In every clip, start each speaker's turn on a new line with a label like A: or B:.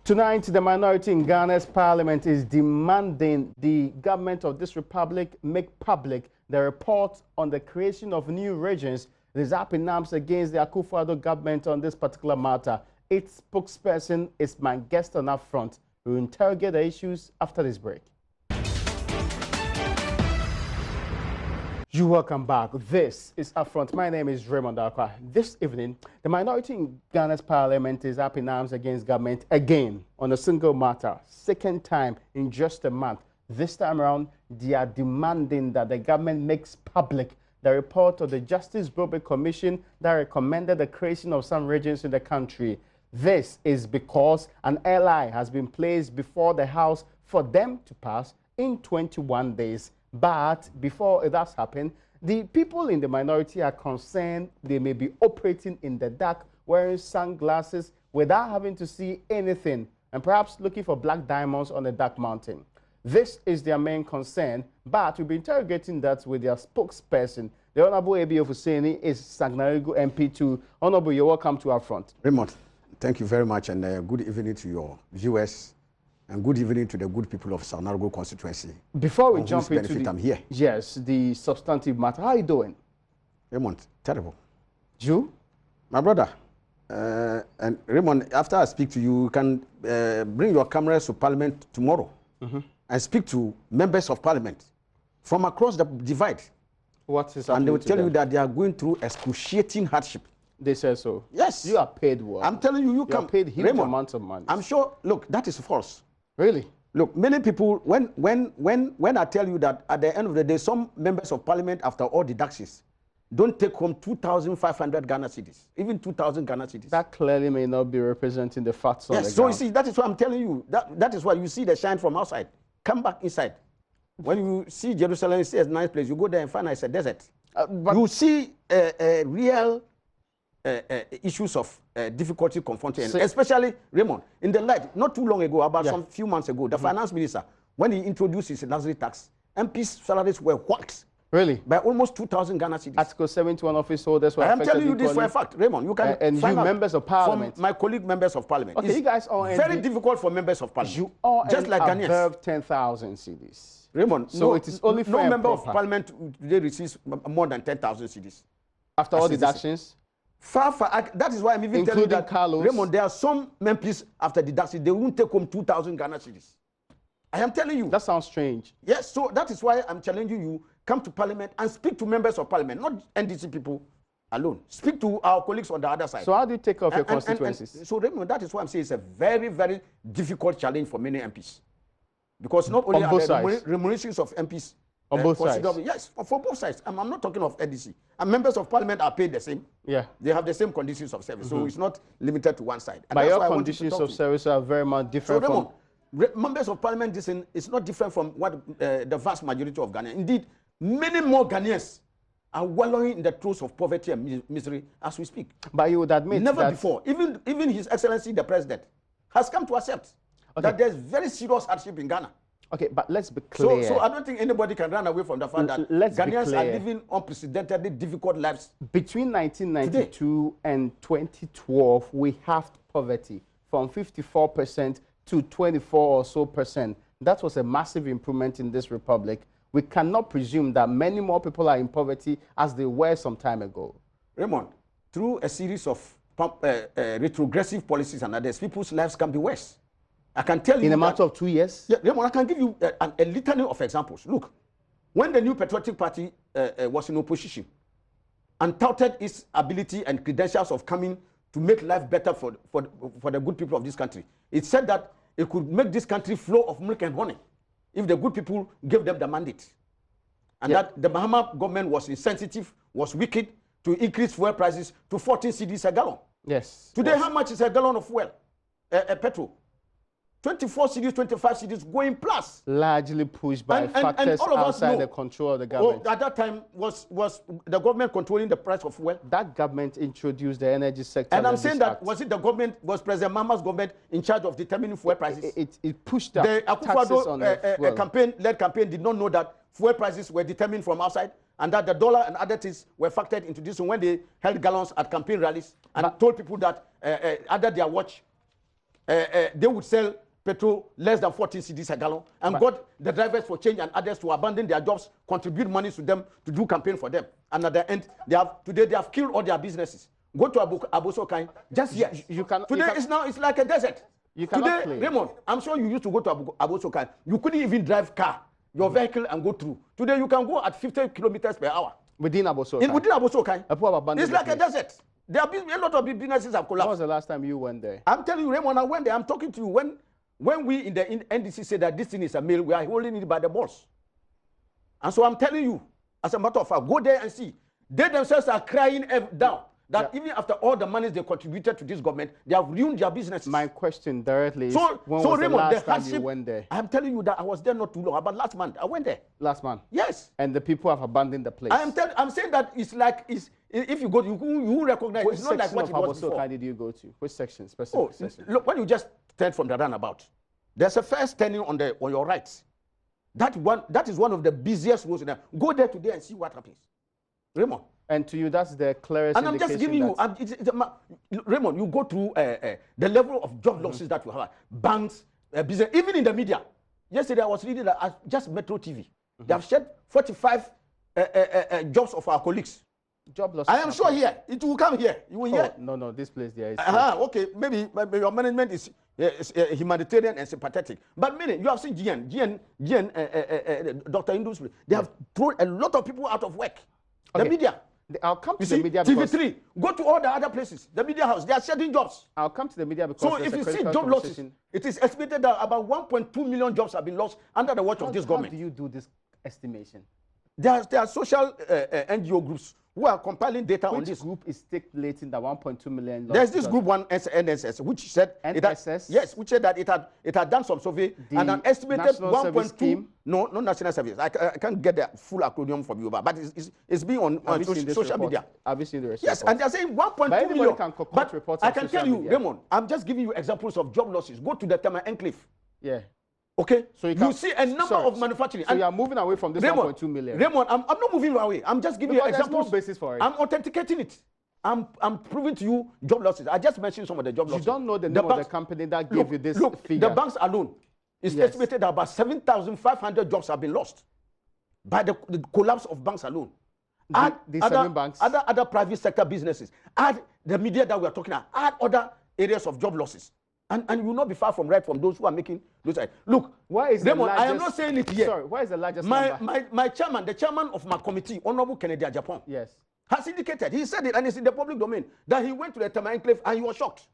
A: Tonight, the minority in Ghana's parliament is demanding the government of this republic make public the report on the creation of new regions. It is up in arms against the Akufo-Addo government on this particular matter. Its spokesperson is my guest on Upfront. We will interrogate the issues after this break. You're welcome back. This is Upfront. My name is Raymond Akwa. This evening, the minority in Ghana's parliament is up in arms against government again on a single matter. Second time in just a month. This time around, they are demanding that the government makes public the report of the Justice Global Commission that recommended the creation of some regions in the country. This is because an LI has been placed before the House for them to pass in 21 days. But before it does happen, the people in the minority are concerned they may be operating in the dark, wearing sunglasses without having to see anything, and perhaps looking for black diamonds on a dark mountain. This is their main concern, but we'll be interrogating that with their spokesperson. The Honorable Abi Ofuseni is Sagnarigu MP2. Honorable, you're welcome to Upfront.
B: Raymond, thank you very much, and good evening to your viewers. And good evening to the good people of Sagnarigu constituency.
A: Before we jump into
B: I'm here.
A: Yes, the substantive matter. How are you doing?
B: Raymond, terrible.
A: You?
B: My brother. And Raymond, after I speak to you, you can bring your cameras to Parliament tomorrow and speak to members of Parliament from across the divide.
A: What is happening?
B: And they will tell you that they are going through excruciating hardship.
A: They say so.
B: Yes.
A: You are paid well.
B: I'm telling you, you
A: are paid huge amounts of money.
B: I'm sure. Look, that is false.
A: Really?
B: Look, many people, when I tell you that at the end of the day, some members of Parliament, after all deductions, don't take home 2,500 Ghana cedis, even 2,000 Ghana cedis.
A: That clearly may not be representing the facts on the ground.
B: So you see, that is what I'm telling you. That is why you see the shine from outside. Come back inside. When you see Jerusalem, it's a nice place. You go there and find it's a desert. You see real issues of difficulty confronting, especially Raymond, in the light, not too long ago, about some few months ago, the finance minister, when he introduced his luxury tax, MPs' salaries were whacked.
A: Really?
B: By almost 2,000 Ghana cedis.
A: Article 71 office holders were
B: affected. I am telling you this for a fact, Raymond. You can
A: and
B: find
A: you members of Parliament.
B: From my colleague members of Parliament.
A: Okay, you guys all
B: very difficult for members of Parliament.
A: You all
B: just like Ghanaians.
A: Above 10,000 cedis.
B: Raymond,
A: so it is only
B: no member of Parliament today receives more than 10,000 cedis.
A: After all deductions?
B: Far. That is why I'm even telling you that,
A: Carlos.
B: Raymond, there are some MPs after deduction, they won't take home 2,000 Ghana cedis. I am telling you.
A: That sounds strange.
B: Yes, so that is why I'm challenging you, come to Parliament and speak to members of Parliament, not NDC people alone. Speak to our colleagues on the other side.
A: So how do you take off your constituencies?
B: So Raymond, that is why I'm saying it's a very, very difficult challenge for many MPs. Because not only are the remunerations of MPs
A: on both sides.
B: Yes, for both sides. I'm not talking of NDC. And members of Parliament are paid the same.
A: Yeah.
B: They have the same conditions of service. So it's not limited to one side. And
A: but your conditions of service are very much different
B: from... members of Parliament, is not different from what the vast majority of Ghanaians. Indeed, many more Ghanaians are wallowing in the throes of poverty and misery as we speak.
A: But you would admit
B: never before, even His Excellency the President has come to accept that there's very serious hardship in Ghana.
A: Okay, but let's be clear.
B: So I don't think anybody can run away from the fact that Ghanaians are living unprecedentedly difficult lives.
A: Between 1992 and 2012, we halved poverty from 54% to 24 or so percent. That was a massive improvement in this republic. We cannot presume that many more people are in poverty as they were some time ago.
B: Raymond, through a series of retrogressive policies and others, people's lives can be worse. I can tell you
A: in a matter of 2 years?
B: Yeah, Raymond, I can give you a litany of examples. Look, when the New Patriotic Party was in opposition and touted its ability and credentials of coming to make life better for the good people of this country, it said that it could make this country flow of milk and honey if the good people gave them the mandate. And that the Mahama government was insensitive, was wicked to increase fuel prices to 14 cedis a gallon.
A: Yes.
B: Today, how much is a gallon of fuel, petrol? 24 cedis, 25 cedis, going plus.
A: Largely pushed by factors outside the control of the government.
B: At that time, was the government controlling the price of fuel?
A: That government introduced the energy sector.
B: And I'm saying that, was it the government, was President Mahama's government in charge of determining fuel prices?
A: It pushed up
B: the
A: taxes on the fuel.
B: led campaign did not know that fuel prices were determined from outside and that the dollar and other things were factored into this when they held gallons at campaign rallies and told people that under their watch, they would sell petrol less than 14 cedis a gallon and got the drivers for change and others to abandon their jobs, contribute money to them to do campaign for them. And at the end, today they have killed all their businesses. Go to Abosokai, just here. Today it's like a desert.
A: You cannot
B: today, Raymond, I'm sure you used to go to Abosokai. You couldn't even drive your vehicle and go through. Today you can go at 50 kilometers per hour.
A: Within Abosokai?
B: Within Abosokai. It's like a desert. There have been a lot of businesses have collapsed.
A: When was the last time you went there?
B: I'm telling you, Raymond, I went there. I'm talking to you. When we in the NDC say that this thing is a mill, we are holding it by the balls. And so I'm telling you, as a matter of fact, go there and see. They themselves are crying down that even after all the money they contributed to this government, they have ruined their businesses.
A: My question directly is, when was the last time you went there?
B: I'm telling you that I was there not too long, about last month. I went there.
A: Last month?
B: Yes.
A: And the people have abandoned the place?
B: I'm saying that it's like, if you go, you recognize,
A: which
B: it's not like what it was before.
A: Which did you go to? Which section, specific section?
B: Look, when you just turn from the roundabout, there's a first turning on your right. That is one of the busiest roads in there. Go there today and see what happens. Raymond.
A: And to you, that's the clearest
B: and I'm just giving you, Raymond, you go through the level of job losses that you have. Banks, business, even in the media. Yesterday I was reading that just Metro TV. They have shed 45 jobs of our colleagues.
A: Job losses.
B: I am sure here. It will come here. You will hear.
A: No, this place there is.
B: Okay, maybe your management is humanitarian and sympathetic. But meaning, you have seen Dr. Industry. They have thrown a lot of people out of work. The media.
A: I'll come to the media because
B: TV3, go to all the other places. The media house, they are shedding jobs.
A: I'll come to the media because
B: so if you see job losses, it is estimated that about 1.2 million jobs have been lost under the watch of this government.
A: How do you do this estimation?
B: There are social NGO groups who are compiling data on this.
A: Which group is stipulating that 1.2 million lost?
B: There's this group one, NSS, which said which said that it had done some survey and an estimated 1.2. No national service. I can't get the full acronym from you, but it's being on social media.
A: Have you seen the
B: yes, and they're saying 1.2 million. But I can tell you, Raymond, I'm just giving you examples of job losses. Go to the Tema Enclave.
A: Yeah.
B: Okay, so you see a number of manufacturing.
A: So you are moving away from this 1.2 million.
B: Raymond, I'm not moving away. I'm just giving you examples.
A: No basis for it.
B: I'm authenticating it. I'm proving to you job losses. I just mentioned some of the job losses.
A: You don't know the name of the company that gave you this figure.
B: The banks alone, it's estimated that about 7,500 jobs have been lost by the collapse of banks alone.
A: The 7 banks.
B: Other private sector businesses. Add the media that we are talking about. Add other areas of job losses. And you will not be far from those who are making those. Look,
A: why is Raymond,
B: I am not saying it here.
A: Sorry, why is the largest number?
B: My chairman, the chairman of my committee, Honorable Kennedy Japan, has indicated, he said it and it's in the public domain, that he went to the Tema Enclave and he was shocked.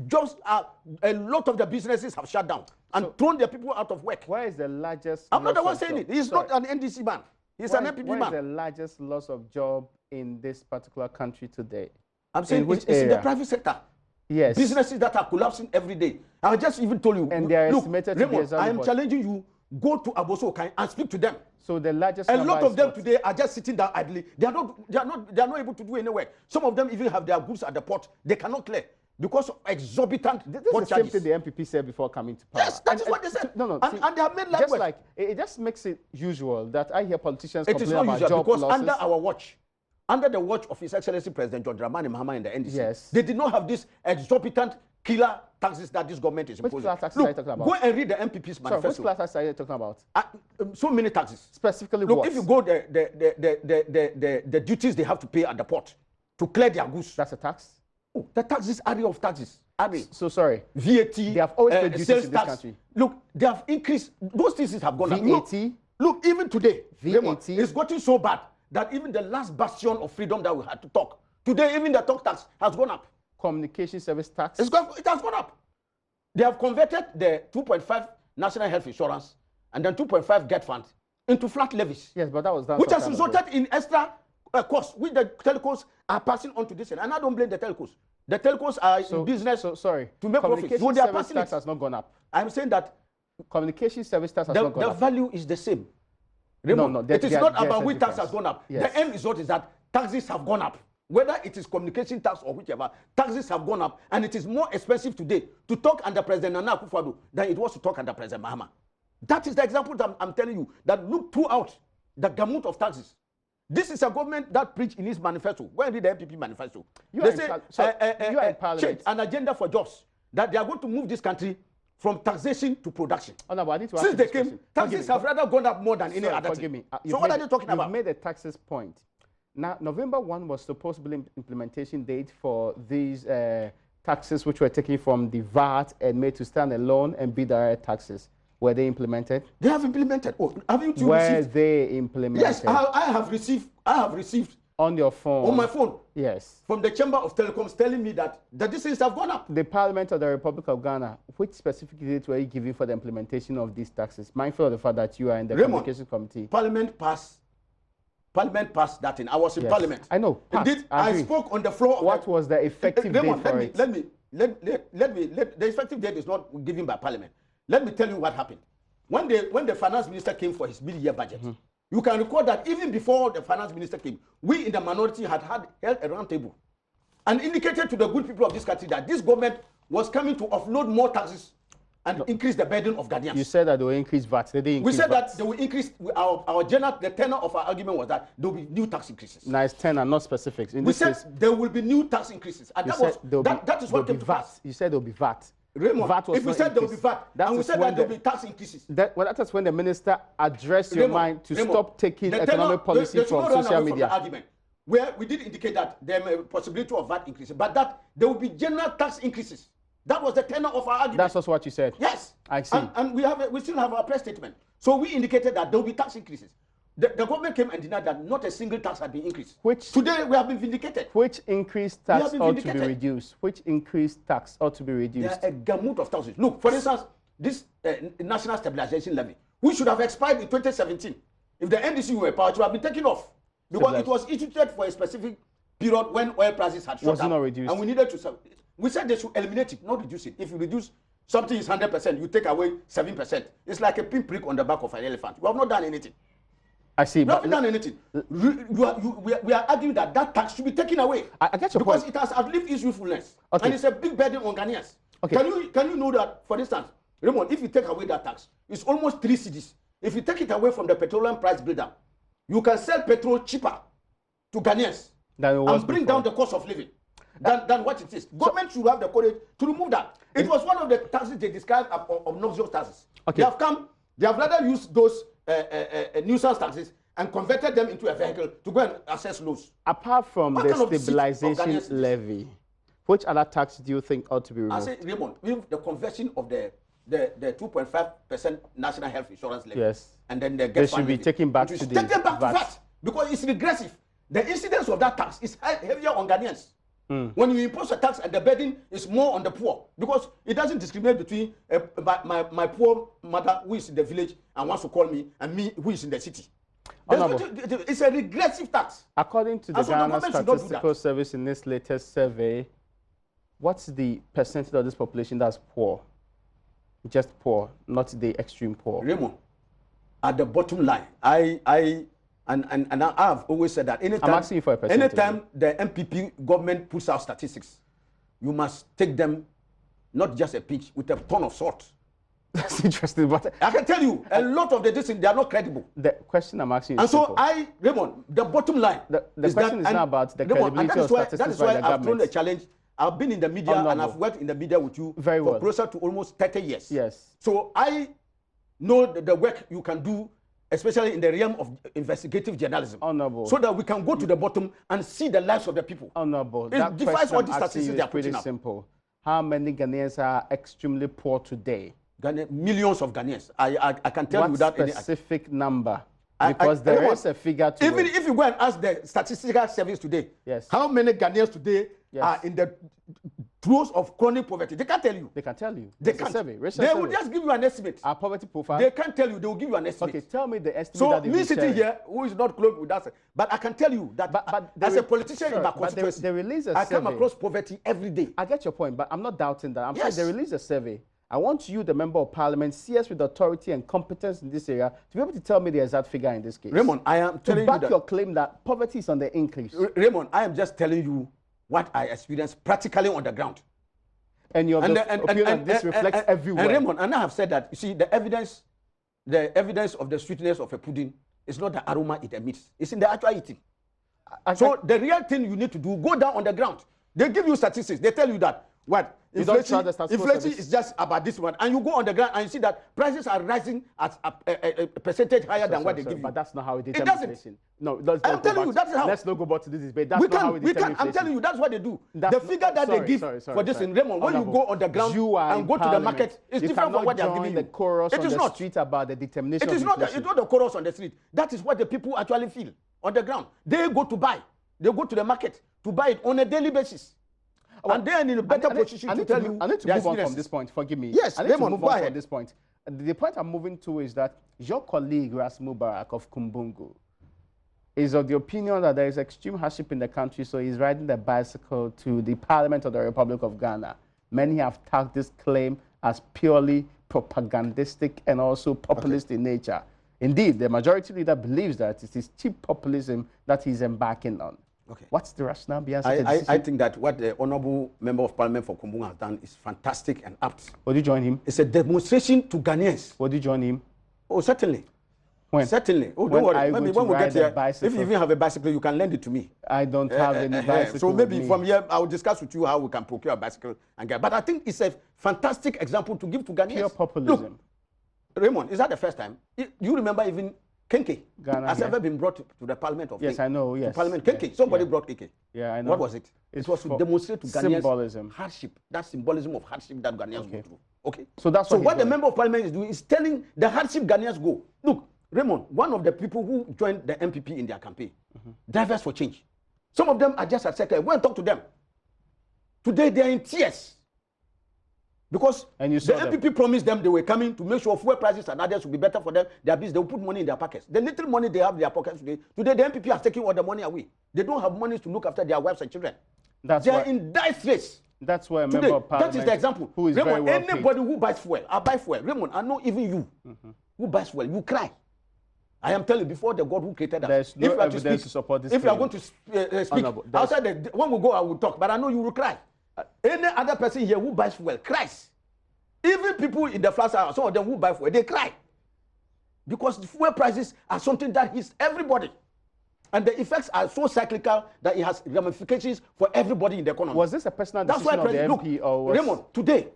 B: Just a lot of the businesses have shut down and thrown their people out of work.
A: Why is the largest?
B: I'm not the one saying it. He's not an NDC man. He's an MPP man.
A: Why is the largest loss of job in this particular country today?
B: I'm saying it's in the private sector.
A: Yes.
B: Businesses that are collapsing every day. I just even told you.
A: And they are estimated to be
B: Raymond, I am challenging you. Go to Abosokai and speak to them.
A: So the largest.
B: A lot of them today are just sitting down idly. They are not able to do any work. Some of them even have their goods at the port. They cannot clear because of exorbitant
A: port charges. This is the same thing the MPP said before coming to power.
B: Yes, that is what they said.
A: No.
B: And they have made
A: just like it just makes it usual that I hear politicians complain about job
B: because
A: losses.
B: under our watch. Under the watch of His Excellency President John Dramani Mahama in the NDC, they did not have this exorbitant killer taxes that this government is imposing.
A: Which class taxes are you talking about?
B: Go and read the MPP's manifesto.
A: Sorry, which class taxes are you talking about?
B: So many taxes.
A: Specifically
B: what?
A: Look,
B: if you go the duties they have to pay at the port to clear their goods.
A: That's a tax?
B: Oh, the taxes, area of taxes.
A: So sorry.
B: VAT.
A: They have always paid duties in this country.
B: Look, they have increased. Those things have gone up.
A: VAT.
B: Look, even today,
A: VAT.
B: It's gotten so bad that even the last bastion of freedom that we had to talk, today even the talk tax has gone up.
A: Communication service tax?
B: It has gone up. They have converted the 2.5 national health insurance and then 2.5 get fund into flat levies.
A: Yes, but that was done.
B: Which has resulted in extra costs, which the telcos are passing on to this. And I don't blame the telcos. The telcos are in business to make profit. So they are passing
A: tax has not gone up.
B: I'm saying that
A: communication service tax has not gone up.
B: The value is the same. Raymond,
A: no,
B: it is not about which tax has gone up.
A: Yes.
B: The end result is that taxes have gone up. Whether it is communication tax or whichever, taxes have gone up. And it is more expensive today to talk under President Nana Akufo-Addo than it was to talk under President Mahama. That is the example that I'm telling you, that look throughout the gamut of taxes. This is a government that preached in its manifesto. Go and read the MPP manifesto. They say,
A: you are in parliament.
B: Change, an agenda for jobs. that they are going to move this country from taxation to production.
A: Oh, no, but I need to ask
B: Since they came, taxes have rather gone up more than any other
A: forgive
B: thing.
A: me.
B: So what are they talking about?
A: You've made a taxes point. Now, November 1 was supposed to be implementation date for these taxes which were taken from the VAT and made to stand alone and be direct taxes. Were they implemented?
B: They have implemented. Oh, haven't you
A: Were
B: received?
A: they implemented?
B: Yes, I have received.
A: On your phone?
B: On my phone.
A: Yes.
B: From the Chamber of Telecoms telling me that the distances have gone up.
A: The Parliament of the Republic of Ghana, which specific date were you giving for the implementation of these taxes? Mindful of the fact that you are in the Communication Committee.
B: Parliament passed that in. I was in Parliament.
A: I know.
B: Indeed, I spoke on the floor.
A: What was the effective date for it?
B: The effective date is not given by Parliament. Let me tell you what happened. When the finance minister came for his mid-year budget, you can recall that even before the finance minister came, we in the minority had held a round table and indicated to the good people of this country that this government was coming to offload more taxes and increase the burden of Ghanaians.
A: You said that they will increase VAT. They didn't increase
B: We said
A: VAT.
B: that they will increase. Our general, the tenor of our argument was that there will be new tax increases.
A: Nice tenor, not specifics.
B: We said there will be new tax increases, and that is what came to pass.
A: You said there will be VAT.
B: Raymond, if we said there will be VAT, and we said that there will be tax increases.
A: That is when the minister addressed your mind to stop taking economic policy from social media.
B: Argument, where we did indicate that there may be a possibility of VAT increases, but that there will be general tax increases. That was the tenor of our argument.
A: That's also what you said.
B: Yes.
A: I see.
B: And we still have our press statement. So we indicated that there will be tax increases. The government came and denied that not a single tax had been increased. Today we have been vindicated.
A: Which increased tax ought to be reduced? Which increased tax ought to be reduced?
B: There are a gamut of taxes. Look, for instance, this national stabilization levy, which should have expired in 2017. If the NDC were power, it would have been taken off. Because it was instituted for a specific period when oil prices had shot up.
A: Not reduced.
B: And we needed to... We said they should eliminate it, not reduce it. If you reduce something is 100%, you take away 7%. It's like a pinprick on the back of an elephant. We have not done anything.
A: I see.
B: We haven't done anything. We are arguing that tax should be taken away.
A: I get your point.
B: Because it has outlived its usefulness.
A: Okay.
B: And it's a big burden on Ghanaians.
A: Okay.
B: Can you know that, for instance, Raymond, if you take away that tax, it's almost 3 cedis. If you take it away from the petroleum price buildup, you can sell petrol cheaper to Ghanaians and bring down the cost of living than what it is. Government should have the courage to remove that. It was one of the taxes they described as obnoxious taxes.
A: Okay.
B: They have rather used those nuisance taxes and converted them into a vehicle to go and access loans.
A: Apart from the stabilization levy, which other tax do you think ought to be removed?
B: I say, Raymond, with the conversion of the 2.5% national health insurance levy,
A: yes,
B: and then the
A: they should be taken back to the VAT
B: because it's regressive. The incidence of that tax is heavier on Ghanaians. When you impose a tax and the burden is more on the poor, because it doesn't discriminate between my poor mother who is in the village and wants to call me and me who is in the city. It's a regressive tax.
A: According to the Ghana Statistical Service in this latest survey, what's the percentage of this population that's poor? Just poor, not the extreme poor.
B: Raymond, at the bottom line, And I've always said that anytime,
A: I'm asking you for a percentage.
B: Anytime the MPP government puts out statistics, you must take them not just a pinch, with a ton of salt.
A: That's interesting. But
B: I can tell you, a lot of the districts, they are not credible.
A: The question I'm asking is
B: simple. Raymond, the bottom line.
A: The question is not about the credibility of statistics.
B: That is why I've thrown a challenge. I've been in the media and I've worked in the media with you for closer to almost 30 years.
A: Yes.
B: So I know the work you can do, especially in the realm of investigative journalism.
A: Honorable.
B: So that we can go to the bottom and see the lives of the people.
A: Honorable.
B: It defies all the statistics they are putting
A: pretty
B: up.
A: Simple. How many Ghanaians are extremely poor today?
B: Millions of Ghanaians. I can tell you without any
A: specific number. Because there is a figure to
B: even if you go and ask the statistical service today,
A: yes,
B: how many Ghanaians today are in the throes of chronic poverty? They can't tell you.
A: They can tell you.
B: They can't. They will just give you an estimate.
A: Our poverty profile.
B: They can't tell you. They will give you an estimate.
A: Okay, tell me the estimate.
B: So
A: that
B: me sitting here, who is not close with that, but I can tell you that as a politician in my constituency,
A: they release a
B: I
A: survey.
B: come across poverty every day.
A: I get your point, but I'm not doubting that. I'm saying they release a survey. I want you, the member of parliament, CS with authority and competence in this area, to be able to tell me the exact figure in this case.
B: Raymond, I am telling you that.
A: To back your claim that poverty is on the increase.
B: Raymond, I am just telling you what I experienced practically on the ground.
A: And your opinion this reflects everywhere.
B: And Raymond, and I have said that, you see, the evidence of the sweetness of a pudding is not the aroma it emits. It's in the actual eating. So the real thing you need to do, go down on the ground. They give you statistics. They tell you that, inflation is just about this one. And you go on the ground and you see that prices are rising at a percentage higher than what they give you.
A: But that's not how it determines inflation. No,
B: I'm telling you, that's how.
A: Let's not go back to this debate. That's not how it determines inflation.
B: I'm telling you, that's what they do. The figure that they give for this in Raymond, when you go on the ground and go to the market, it's different from what they are giving you.
A: The chorus on the street about the determination of inflation.
B: It's not the chorus on the street. That is what the people actually feel on the ground. They go to buy. They go to the market to buy it on a daily basis. And they are in a better position to tell you.
A: I need to move on from this point. Forgive me.
B: Yes,
A: I need to move on from this point. The point I'm moving to is that your colleague Ras Mubarak of Kumbungu is of the opinion that there is extreme hardship in the country, so he's riding the bicycle to the Parliament of the Republic of Ghana. Many have tagged this claim as purely propagandistic and also populist in nature. Indeed, the majority leader believes that it is cheap populism that he's embarking on. Okay. What's the rationale behind such a decision?
B: I think that what the Honourable Member of Parliament for Kumbungu has done is fantastic and apt.
A: Would you join him?
B: It's a demonstration to Ghanaians.
A: Would you join him?
B: Oh, certainly.
A: When?
B: Certainly. Oh, don't worry. Maybe when we get there, if you even have a bicycle, you can lend it to me.
A: I don't have any bicycle.
B: So maybe from here, I will discuss with you how we can procure a bicycle and get. But I think it's a fantastic example to give to Ghanaians.
A: Pure populism.
B: Look, Raymond, is that the first time? You remember even Kenke has ever been brought to the Parliament of
A: Yes, I know, yes.
B: Parliament. Kenke, somebody brought Kenke.
A: Yeah, I know.
B: What was it? It was to demonstrate to Ghanaians
A: symbolism.
B: Hardship. That symbolism of hardship that Ghanaians go through. Okay.
A: So that's
B: what the Member of Parliament is doing is telling the hardship Ghanaians go. Look, Raymond, one of the people who joined the MPP in their campaign, Drivers for Change. Some of them are just at second. Go and talk to them. Today they are in tears. Because the MPP promised them they were coming to make sure fuel prices and others will be better for them. Their business, they will put money in their pockets. The little money they have in their pockets today, the MPP has taken all the money away. They don't have money to look after their wives and children. They are in dire straits.
A: That's why a member of Parliament,
B: that is the example.
A: Who is
B: Raymond,
A: very well
B: anybody who buys fuel, I buy fuel. Raymond, I know even you who buys fuel, you cry. I am telling you, before the God who created us,
A: there's no evidence to support this.
B: If you are going to speak outside, when we go, I will talk. But I know you will cry. Any other person here who buys fuel cries. Even people in the flats, some of them who buy fuel, they cry. Because the fuel prices are something that hits everybody. And the effects are so cyclical that it has ramifications for everybody in the economy.
A: Was this a personal decision of the MP? Or was...
B: Raymond, today,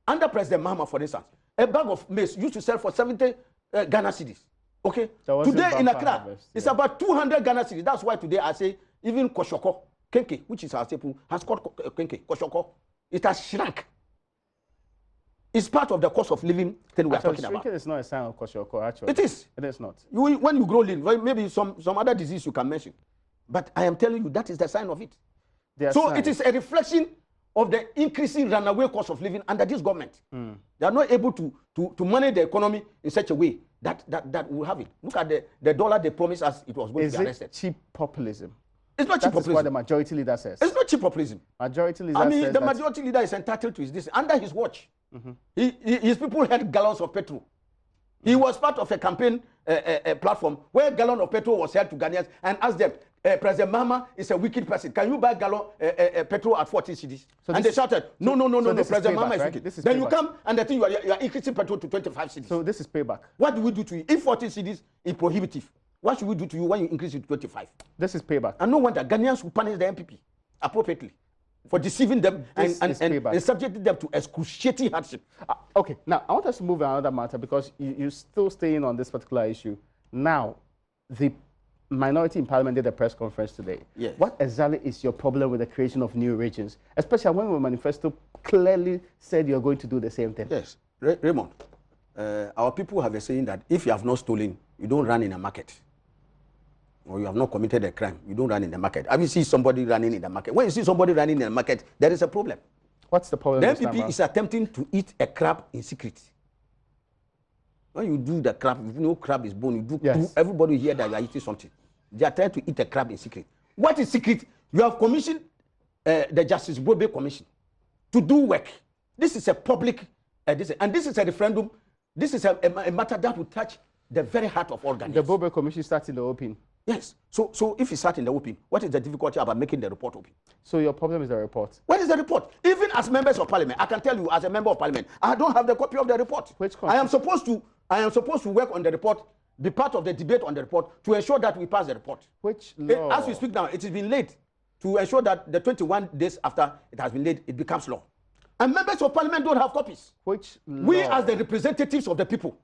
B: under President Mahama, for instance, a bag of maize used to sell for 70 Ghana cedis. Okay? Today in Accra, it's about 200 Ghana cedis. That's why today I say even Koshoko, Kenke, which is our staple, has called Kenke, Koshoko. It has shrunk. It's part of the cost of living thing we are talking about.
A: Shrinking is not a sign of Koshoko, actually.
B: It is.
A: It is not.
B: When you grow lean, well, maybe some other disease you can mention. But I am telling you, that is the sign of it. So it is a reflection of the increasing runaway cost of living under this government. They are not able to manage the economy in such a way that will have it. Look at the dollar they promised us it was going to be arrested.
A: Is it cheap populism?
B: It's not cheap populism.
A: That's what the majority leader says.
B: It's not cheap populism.
A: Majority leader says
B: the majority leader is entitled to his this under his watch. His people had gallons of petrol. He was part of a campaign platform where a gallon of petrol was held to Ghanaians and asked them, President Mahama is a wicked person. Can you buy a gallon petrol at 40 cedis? And they shouted, no, President Mahama is wicked. Then you come and they think you are increasing petrol to 25 cedis.
A: So this is payback.
B: What do we do to you? If 40 cedis is prohibitive, what should we do to you when you increase it to 25?
A: This is payback.
B: And no wonder Ghanaians will punish the MPP appropriately for deceiving them and subjecting them to excruciating hardship.
A: Okay, now I want us to move on another matter because you're still staying on this particular issue. Now, the minority in Parliament did a press conference today.
B: Yes.
A: What exactly is your problem with the creation of new regions, especially when the manifesto clearly said you're going to do the same thing?
B: Yes, Raymond, our people have a saying that if you have not stolen, you don't run in a market. Or you have not committed a crime, you don't run in the market. Have you seen somebody running in the market? When you see somebody running in the market, there is a problem.
A: What's the problem?
B: The MPP is attempting to eat a crab in secret. When you do the crab, if you know crab is bone, you do everybody hear that you are eating something. They are trying to eat a crab in secret. What is secret? You have commissioned the Justice Bobe Commission to do work. This is a public, and this is a referendum. This is a matter that will touch the very heart of all Ghanaians.
A: The Bobe Commission starts in the open.
B: Yes. So if you start in the open, what is the difficulty about making the report open?
A: So your problem is the report.
B: What is the report? Even as members of Parliament, I can tell you, as a member of Parliament, I don't have the copy of the report. I am supposed to work on the report, be part of the debate on the report to ensure that we pass the report.
A: Which law?
B: As we speak now, it has been laid to ensure that the 21 days after it has been laid, it becomes law. And members of parliament don't have copies.
A: Which law?
B: We, as the representatives of the people,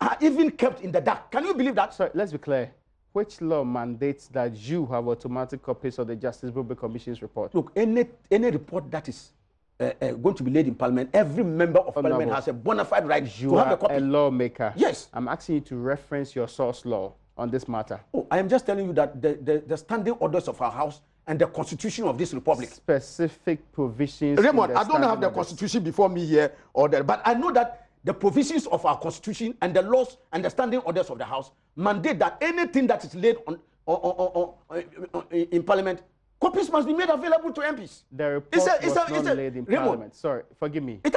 B: are even kept in the dark. Can you believe that?
A: Sorry, let's be clear. Which law mandates that you have automatic copies of the Justice Bobby Commission's report?
B: Look, any report that is going to be laid in parliament, every member of parliament has a bona fide right to have a copy.
A: You are a lawmaker.
B: Yes.
A: I'm asking you to reference your source law on this matter.
B: Oh, I am just telling you that the standing orders of our house and the constitution of this republic.
A: Specific provisions.
B: Raymond, I don't have the constitution before me here or there, but I know that the provisions of our constitution and the laws and the standing orders of the house mandate that anything that is laid in parliament, copies must be made available to MPs.
A: The report was not laid in parliament. Sorry, forgive me.
B: I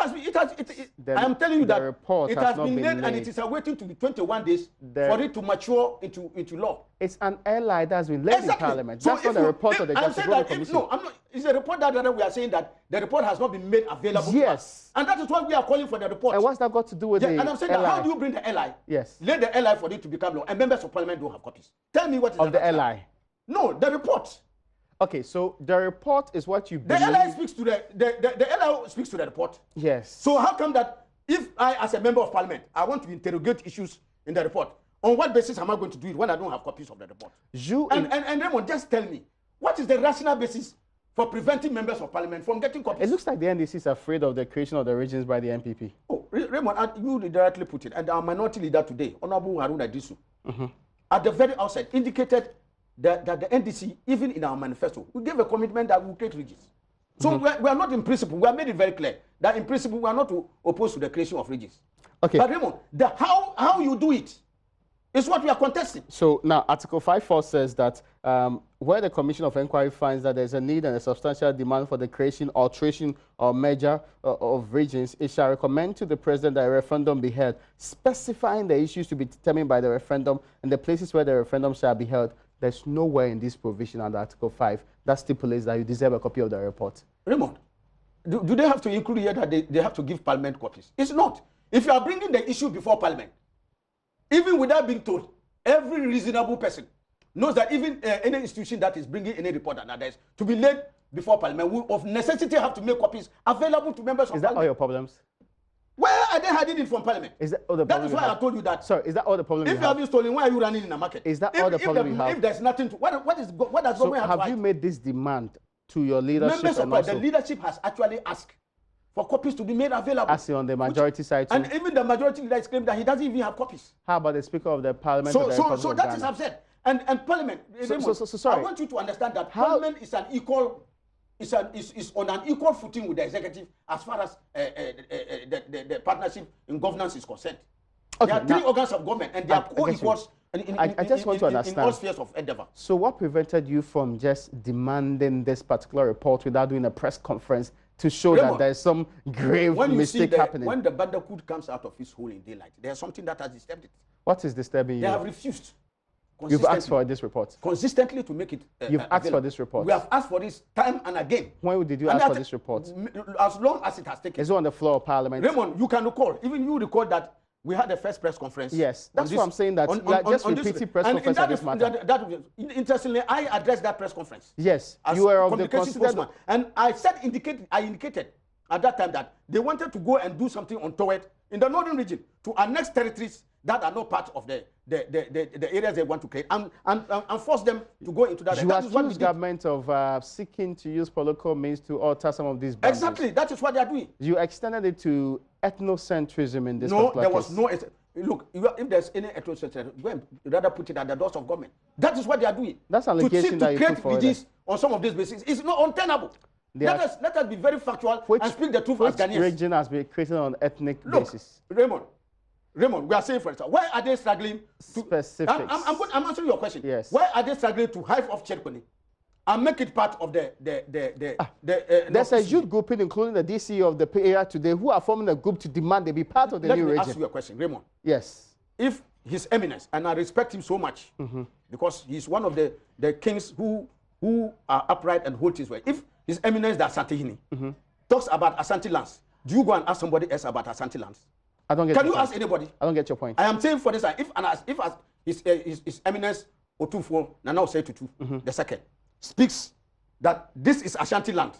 B: am telling you that it has been laid and it is awaiting to be 21 days for it to mature into law.
A: It's an airline that's been laid in parliament. That's not a report of the Justice Bobby Commission.
B: No, I'm not. It's a report that we are saying that the report has not been made available.
A: Yes.
B: And that is why we are calling for the report.
A: And what's that got to do with the
B: And I'm saying that how do you bring the LI?
A: Yes.
B: Lay the LI for it to become law, and members of parliament don't have copies. Tell me what is
A: of the LI?
B: No, the report.
A: Okay, so the report is what you believe.
B: The LI speaks to the LI speaks to the report.
A: Yes.
B: So how come that if I, as a member of parliament, I want to interrogate issues in the report, on what basis am I going to do it when I don't have copies of the report? And Raymond, just tell me, what is the rational basis for preventing members of parliament from getting copies?
A: It looks like the NDC is afraid of the creation of the regions by the NPP.
B: Oh, Raymond, you directly put it. And our minority leader today, Honorable Haruna Disu, at the very outset indicated that the NDC, even in our manifesto, we gave a commitment that we will create regions. So we are not in principle. We have made it very clear that in principle we are not opposed to the creation of regions.
A: Okay.
B: But Raymond, how you do it is what we are contesting.
A: So now Article 5.4 says that where the Commission of Inquiry finds that there is a need and a substantial demand for the creation, alteration, or merger of regions, it shall recommend to the President that a referendum be held, specifying the issues to be determined by the referendum and the places where the referendum shall be held. There's nowhere in this provision under Article 5 that stipulates that you deserve a copy of the report.
B: Raymond, do they have to include here that they have to give parliament copies? It's not. If you are bringing the issue before parliament, even without being told, every reasonable person knows that even any institution that is bringing any report and others to be laid before parliament will of necessity have to make copies available to members of parliament.
A: Is that all your problems?
B: Where are they hiding it from parliament?
A: Is that all the problem?
B: That is why I told you that.
A: Sorry, is that all the problem?
B: If you have been stolen, why are you running in a market?
A: Is that all the problem you have?
B: If there's nothing to what does government have to hide?
A: Have you made this demand to your leadership?
B: Members of the leadership has actually asked for copies to be made available.
A: As on the majority side too.
B: And even the majority leader is claiming that he doesn't even have copies.
A: How about the Speaker of the Parliament?
B: So that is absurd. And Parliament.
A: Sorry.
B: I want you to understand that Parliament is an equal. Is on an equal footing with the executive as far as the partnership in governance is concerned. Okay, there are three organs of government and they are co-equals
A: I just want to understand.
B: In all spheres of endeavor.
A: So what prevented you from just demanding this particular report without doing a press conference to show that there is some grave mistake happening?
B: When the bandicoot comes out of his hole in daylight, there's something that has disturbed it.
A: What is disturbing you?
B: They have refused.
A: You've asked for this report?
B: Consistently to make it
A: You've asked for this report?
B: We have asked for this time and again.
A: When did you ask for this report?
B: As long as it has taken.
A: Is it on the floor of Parliament?
B: Raymond, you can recall, even you recall that we had the first press conference.
A: Yes, that's what I'm saying, that just repeating press conference on this matter.
B: Interestingly, I addressed that press conference.
A: Yes, you were of the considered.
B: And I indicated at that time that they wanted to go and do something untoward in the northern region to annex territories that are not part of the areas they want to create and force them to go into that.
A: You accuse government of seeking to use political means to alter some of these boundaries.
B: Exactly, that is what they are doing.
A: You extended it to ethnocentrism in this
B: particular case. No, look, if there's any ethnocentrism, go and rather put it at the doors of government. That is what they are doing.
A: That's an allegation that you put forward.
B: To create on some of these bases is not untenable. Let us be very factual and speak the truth as Ghanaians.
A: Which region has been created on ethnic basis?
B: Raymond, we are saying, for instance, why are they struggling to...
A: Specifics.
B: I'm answering your question.
A: Yes.
B: Why are they struggling to hive off Cherkoni and make it part of
A: there's a youth group, including the DC of the area today, who are forming a group to demand they be part of the new region.
B: Let me ask you a question, Raymond.
A: Yes.
B: If His Eminence, and I respect him so much, because he's one of the kings who are upright and hold his way. If His Eminence, the Asante Hini, talks about Asante lands, do you go and ask somebody else about Asante lands?
A: I don't get.
B: Can you ask anybody?
A: I don't get your point.
B: I am saying for this, if His Eminence Otunfo Nana Osei Tutu, the second, speaks that this is Ashanti land,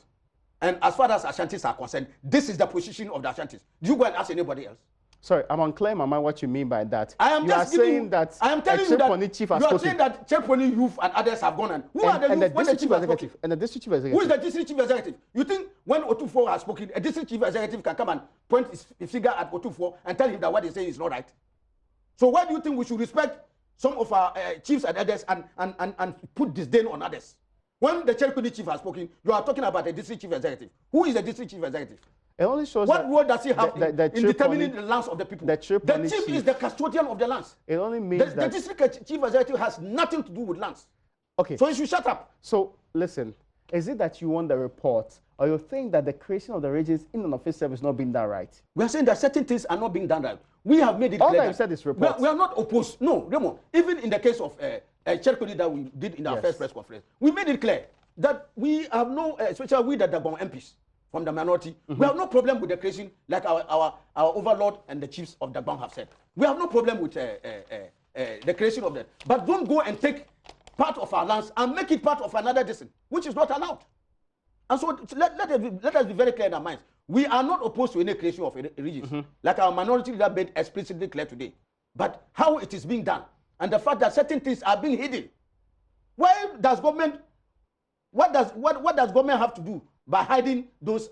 B: And as far as Ashantis are concerned, this is the position of the Ashantis. Do you go and ask anybody else?
A: Sorry, I'm unclear, Mama, what you mean by that.
B: I am just saying
A: that
B: I am telling you that
A: chief
B: you are saying that Cheponi youth and others have gone. And who are the youth?
A: And the district chief executive. And the district chief executive.
B: Who is the district chief executive? You think when Otufo has spoken, a district chief executive can come and point his finger at Otufo and tell him that what they say is not right? So why do you think we should respect some of our chiefs and others and put disdain on others? When the Cheponi chief has spoken, you are talking about a district chief executive. Who is the district chief executive?
A: It only shows
B: what role does he have in determining the lands of the people? The chief is the custodian of the lands.
A: It only means
B: the district chief executive has nothing to do with lands.
A: Okay.
B: So you should shut up.
A: So listen, is it that you want the report, or you think that the creation of the regions in an office service is not being done right?
B: We are saying that certain things are not being done right. We have made it
A: all
B: clear.
A: All that you said is report.
B: We are not opposed. No, Remo. Even in the case of Cherkodi that we did in our first press conference, we made it clear that we have no, especially we the Dagon MPs from the minority, we have no problem with the creation, like our overlord and the chiefs of the Dagon have said. We have no problem with the creation of that. But don't go and take part of our lands and make it part of another district, which is not allowed. And so let us be very clear in our minds. We are not opposed to any creation of regions, like our minority leader made explicitly clear today. But how it is being done, and the fact that certain things are being hidden. Why does government, what does government have to do by hiding those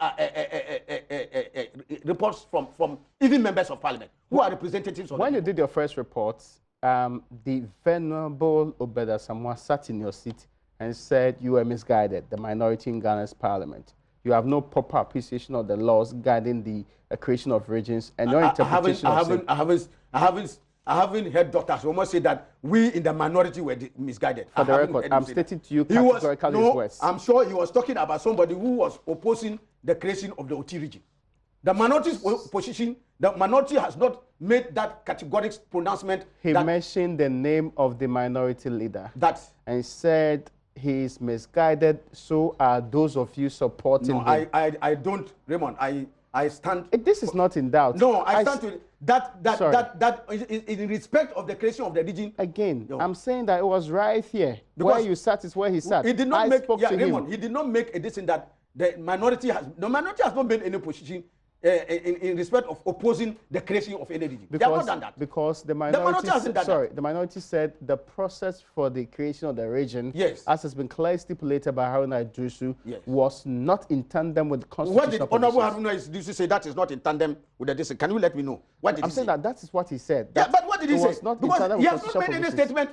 B: reports from even members of parliament who are representatives of
A: when you did your first report, the venerable Obeda Samoa sat in your seat and said you were misguided, the minority in Ghana's parliament. You have no proper appreciation of the laws guiding the creation of regions, and your interpretation
B: I haven't heard Dr. Somo say that we in the minority were misguided.
A: For the record, I'm stating to you categorically his words.
B: I'm sure he was talking about somebody who was opposing the creation of the Oti region. The minority's position, the minority has not made that categorical pronouncement.
A: He mentioned the name of the minority leader. And said he is misguided, so are those of you supporting him.
B: I don't, Raymond, I stand.
A: This is not in doubt.
B: No, I stand to that in respect of the creation of the region.
A: Again, I'm saying that it was right here. Because where you sat is where he sat.
B: He did not Raymond, he did not make a decision that the minority has not made any position in respect of opposing the creation of any region. They have not done that.
A: Because the minority hasn't done that. The minority said the process for the creation of the region, as has been clearly stipulated by Haruna Idrisu, was not in tandem with the constitutional
B: What did Honorable Haruna Idrisu say that is not in tandem with the district? Can you let me know? What did
A: I'm saying that is what he said.
B: Yeah, but what did he say?
A: Because
B: he has not made any statement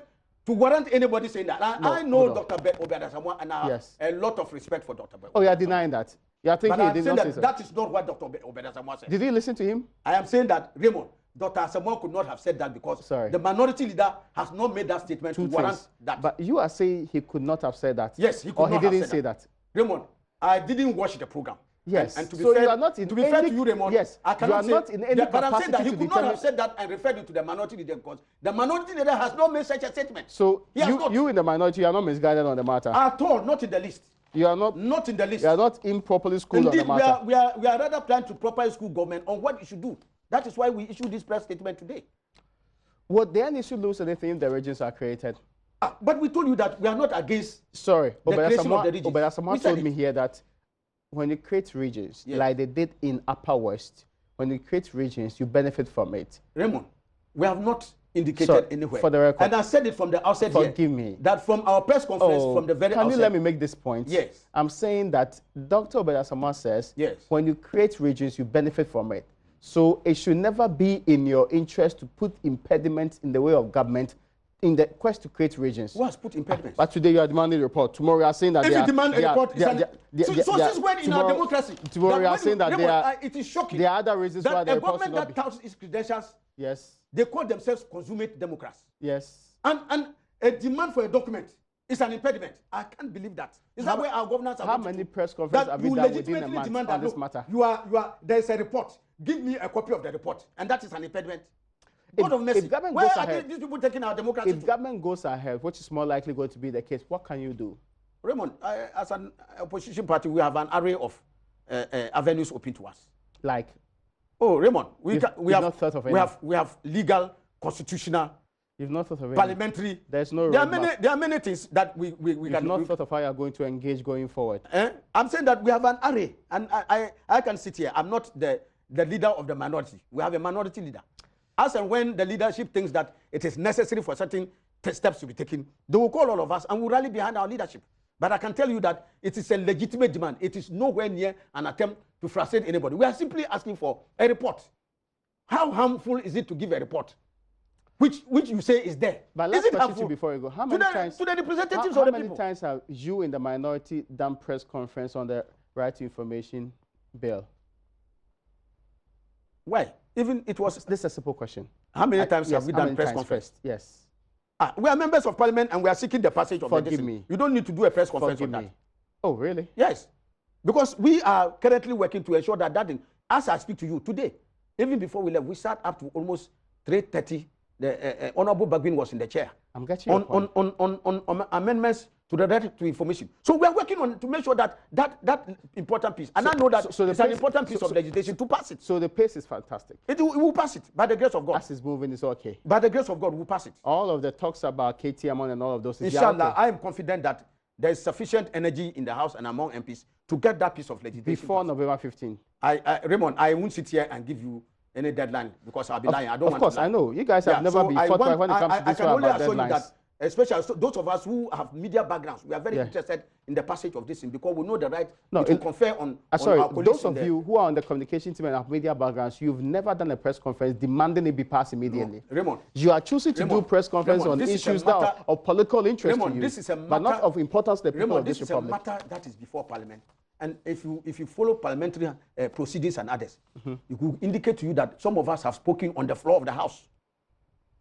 B: to warrant anybody saying that. I know Dr. Obeda Samoa, and I have a lot of respect for Dr. Obeda.
A: Oh, you are denying that? You think he did not say so?
B: That is not what Dr. Obeda Samoa said.
A: Did you listen to him?
B: I am saying that, Raymond, Dr. Samoa could not have said that because the minority leader has not made that statement to warrant that.
A: But you are saying he could not have said that?
B: Yes, he could not have said that.
A: Or he didn't say that?
B: Raymond, I didn't watch the program.
A: Yes.
B: And to be fair,
A: you are not in
B: fair to you, Raymond,
A: yes,
B: I cannot
A: you are not in any
B: but I'm saying that he
A: to
B: could not have said that and referred it to the minority leader because the minority leader has not made such a statement.
A: So you in the minority, you are not misguided on the matter?
B: At all, not in the list.
A: You are not
B: in the list.
A: You are not improperly schooled on the matter.
B: We are rather planning to properly school government on what it should do. That is why we issued this press statement today.
A: Would the NSU lose anything if the regions are created?
B: But we told you that we are not against
A: the
B: creation of the regions.
A: Obeda Samoa told me here that when you create regions, like they did in Upper West, when you create regions, you benefit from it.
B: Raymond, we have not indicated anywhere.
A: For the record,
B: and I said it from the outset
A: forgive me.
B: That from our press conference from the very outset.
A: Can you let me make this point?
B: Yes.
A: I'm saying that Dr. Obeda Samoa says when you create regions, you benefit from it. So it should never be in your interest to put impediments in the way of government in the quest to create regions.
B: Who has put impediments?
A: But today you are demanding a report. Tomorrow you are saying that
B: if you demand a report, so since when in our democracy?
A: Tomorrow you are saying that
B: it is shocking.
A: There are other reasons why the report should not be.
B: A government that touts its credentials,
A: yes,
B: they call themselves consummate Democrats.
A: Yes.
B: And a demand for a document is an impediment. I can't believe that. Is that where our governors are?
A: How many press conferences have you done within a month on this matter?
B: There is a report. Give me a copy of the report, and that is an impediment.
A: If government goes ahead,
B: these people taking our democracy?
A: If government goes ahead, which is more likely going to be the case, what can you do?
B: Raymond, as an opposition party, we have an array of avenues open to us.
A: Like?
B: Oh, Raymond, we have legal, constitutional
A: You've not thought of it.
B: Parliamentary.
A: There's no
B: There
A: roadmap.
B: are many things that we
A: You've
B: can.
A: not thought of how you're going to engage going forward.
B: I'm saying that we have an array, and I can sit here. I'm not the leader of the minority. We have a minority leader. As and when the leadership thinks that it is necessary for certain steps to be taken, they will call all of us and we'll rally behind our leadership. But I can tell you that it is a legitimate demand. It is nowhere near an attempt to frustrate anybody. We are simply asking for a report. How harmful is it to give a report, which you say is there?
A: But
B: is
A: last
B: it
A: question
B: harmful?
A: Before you go, how many times
B: to the representatives
A: how
B: of the
A: many
B: people?
A: times have you in the minority done press conference on the right to information bill?
B: Why? Even it was.
A: This is a simple question.
B: How many times
A: yes,
B: have we done press conference?
A: First? Yes.
B: We are members of parliament and we are seeking the passage of the decision.
A: Me.
B: You don't need to do a press conference on that.
A: Oh, really?
B: Yes. Because we are currently working to ensure that thing, as I speak to you today, even before we left, we sat up to almost 3:30. The Honorable Bagwin was in the chair.
A: I'm getting your point.
B: On amendments to the right to information. So we are working on to make sure that important piece. And I know that it's an important piece of legislation to pass it.
A: So the pace is fantastic.
B: It will pass it by the grace of God.
A: As it's moving, it's okay.
B: By the grace of God, we'll pass it.
A: All of the talks about KTM and all of those.
B: Inshallah, I am confident that there is sufficient energy in the House and among MPs to get that piece of legislation
A: before November 15.
B: Raymond, I won't sit here and give you any deadline because I'll be lying. I don't want to.
A: Of course, I know. You guys have never been forthright when it comes to this one about deadlines.
B: Especially those of us who have media backgrounds, we are very interested in the passage of this thing because we know the right to confer on our colleagues.
A: Those of you who are on the communication team and have media backgrounds, you've never done a press conference demanding it be passed immediately.
B: No. Raymond,
A: you are choosing to do press conference on issues that are of political interest to you,
B: this is a matter,
A: but not of importance to the people of this republic.
B: This is a matter that is before Parliament. And if you follow parliamentary proceedings and others, it will indicate to you that some of us have spoken on the floor of the House.